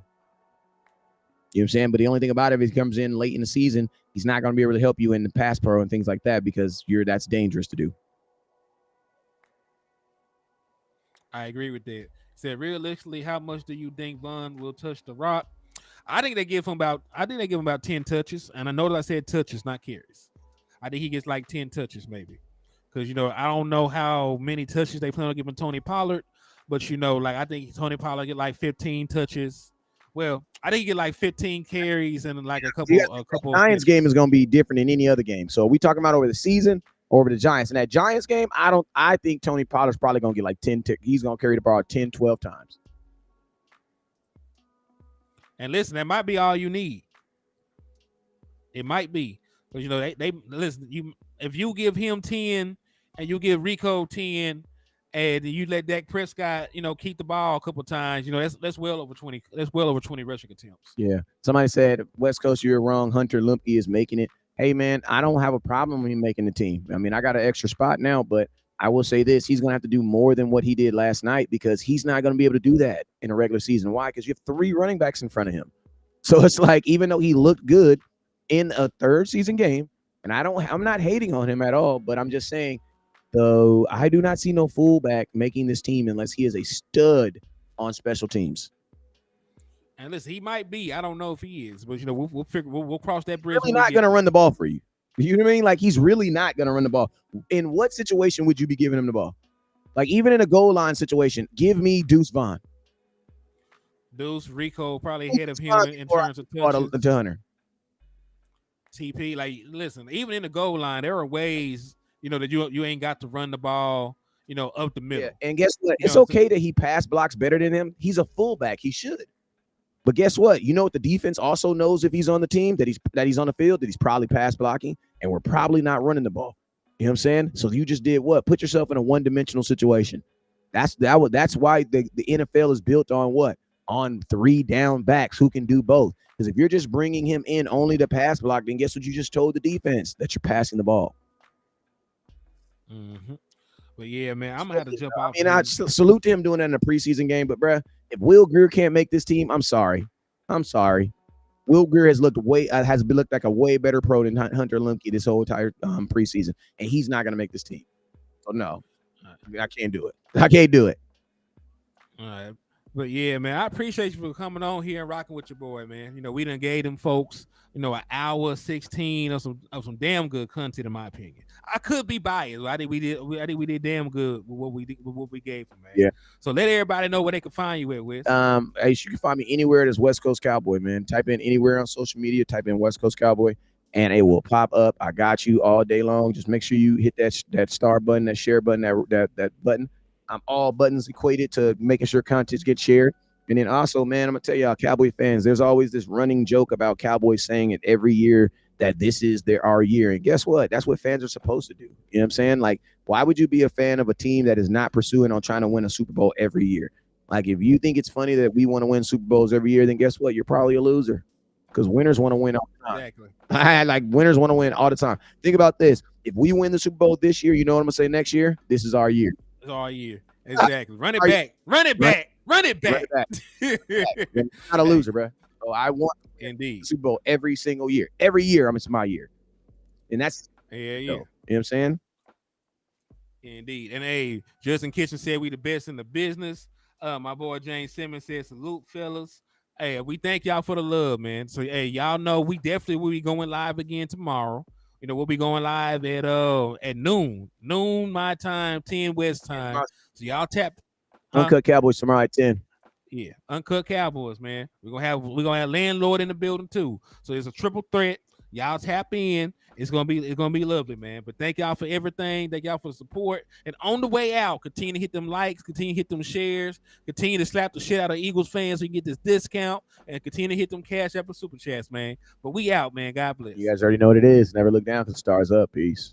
what I'm saying? But the only thing about it, if he comes in late in the season, he's not going to be able to help you in the pass pro and things like that because that's dangerous to do. I agree with that. Said realistically, how much do you think Von will touch the rock? I think they give him about 10 touches, and I know that I said touches, not carries. I think he gets like 10 touches maybe. Because, I don't know how many touches they plan on giving Tony Pollard. But, I think Tony Pollard get like 15 touches. Well, I think he get like 15 carries and like a couple. Giants game is going to be different than any other game. So are we talking about over the season or over the Giants? In that Giants game, I think Tony Pollard's probably going to get like 10. He's going to carry the ball 10, 12 times. And listen, that might be all you need. It might be. Because, they listen, if you give him 10 and you give Rico 10 and you let Dak Prescott, keep the ball a couple times, that's well over 20. That's well over 20 rushing attempts. Yeah. Somebody said, West Coast, you're wrong. Hunter Lumpke is making it. hey man, I don't have a problem with him making the team. I mean, I got an extra spot now, but I will say this: he's gonna have to do more than what he did last night because he's not gonna be able to do that in a regular season. Why? Because you have 3 running backs in front of him. So it's like even though he looked good in a third season game, and I'm not hating on him at all, but I'm just saying, though, I do not see no fullback making this team unless he is a stud on special teams. And listen, he might be. I don't know if he is, but we'll figure. We'll cross that bridge. Really not going to run the ball for you. You know what I mean? Like he's really not going to run the ball. In what situation would you be giving him the ball? Like even in a goal line situation, give me Deuce Vaughn. Deuce Rico probably ahead of him in terms of touches. To Hunter. TP, like listen, even in the goal line, there are ways that you ain't got to run the ball, up the middle. Yeah. And guess what? It's okay that he pass blocks better than him. He's a fullback. He should. But guess what? You know what the defense also knows if he's on the team, that he's on the field, that he's probably pass blocking, and we're probably not running the ball. You know what I'm saying? So you just did what? Put yourself in a one-dimensional situation. That's why the NFL is built on what? On 3 down backs who can do both. Because if you're just bringing him in only to pass block, then guess what you just told the defense? That you're passing the ball. Mm-hmm. But yeah, man, I'm gonna have to jump off. I mean, I salute to him doing that in a preseason game, but bruh, if Will Grier can't make this team, I'm sorry. Will Grier has looked like a way better pro than Hunter Lemke this whole entire preseason, and he's not gonna make this team. So no, I can't do it. All right. But yeah, man, I appreciate you for coming on here and rocking with your boy, man. We done gave them folks, an hour 16 of some damn good content, in my opinion. I could be biased. I think we did damn good with what we gave them, man. Yeah. So let everybody know where they can find you at, Wiz. Hey, you can find me anywhere that's West Coast Cowboy, man. Type in anywhere on social media, type in West Coast Cowboy, and it will pop up. I got you all day long. Just make sure you hit that star button, that share button, that button. All buttons equated to making sure content gets shared. And then also, man, I'm going to tell y'all, Cowboy fans, there's always this running joke about Cowboys saying it every year that this is our year. And guess what? That's what fans are supposed to do. You know what I'm saying? Like, why would you be a fan of a team that is not pursuing on trying to win a Super Bowl every year? Like, if you think it's funny that we want to win Super Bowls every year, then guess what? You're probably a loser because winners want to win all the time. Exactly. Like, winners want to win all the time. Think about this. If we win the Super Bowl this year, you know what I'm going to say next year? This is our year. It's all year. Exactly. Run it back. You're not a loser, bro. So I want indeed the Super Bowl every single year. Every year, it's my year. And that's you know what I'm saying? Indeed. And hey, Justin Kitchen said we the best in the business. My boy James Simmons said salute, fellas. Hey, we thank y'all for the love, man. So hey, y'all know we definitely will be going live again tomorrow. We'll be going live at noon my time, 10 West time. So y'all tap Uncut Cowboys tomorrow at 10. Yeah, Uncut Cowboys, man. We're gonna have landlord in the building too. So it's a triple threat. Y'all tap in. It's gonna be lovely, man. But thank y'all for everything. Thank y'all for the support. And on the way out, continue to hit them likes, continue to hit them shares, continue to slap the shit out of Eagles fans so you get this discount, and continue to hit them Cash App and Super Chats, man. But we out, man. God bless. You guys already know what it is. Never look down because the stars up. Peace.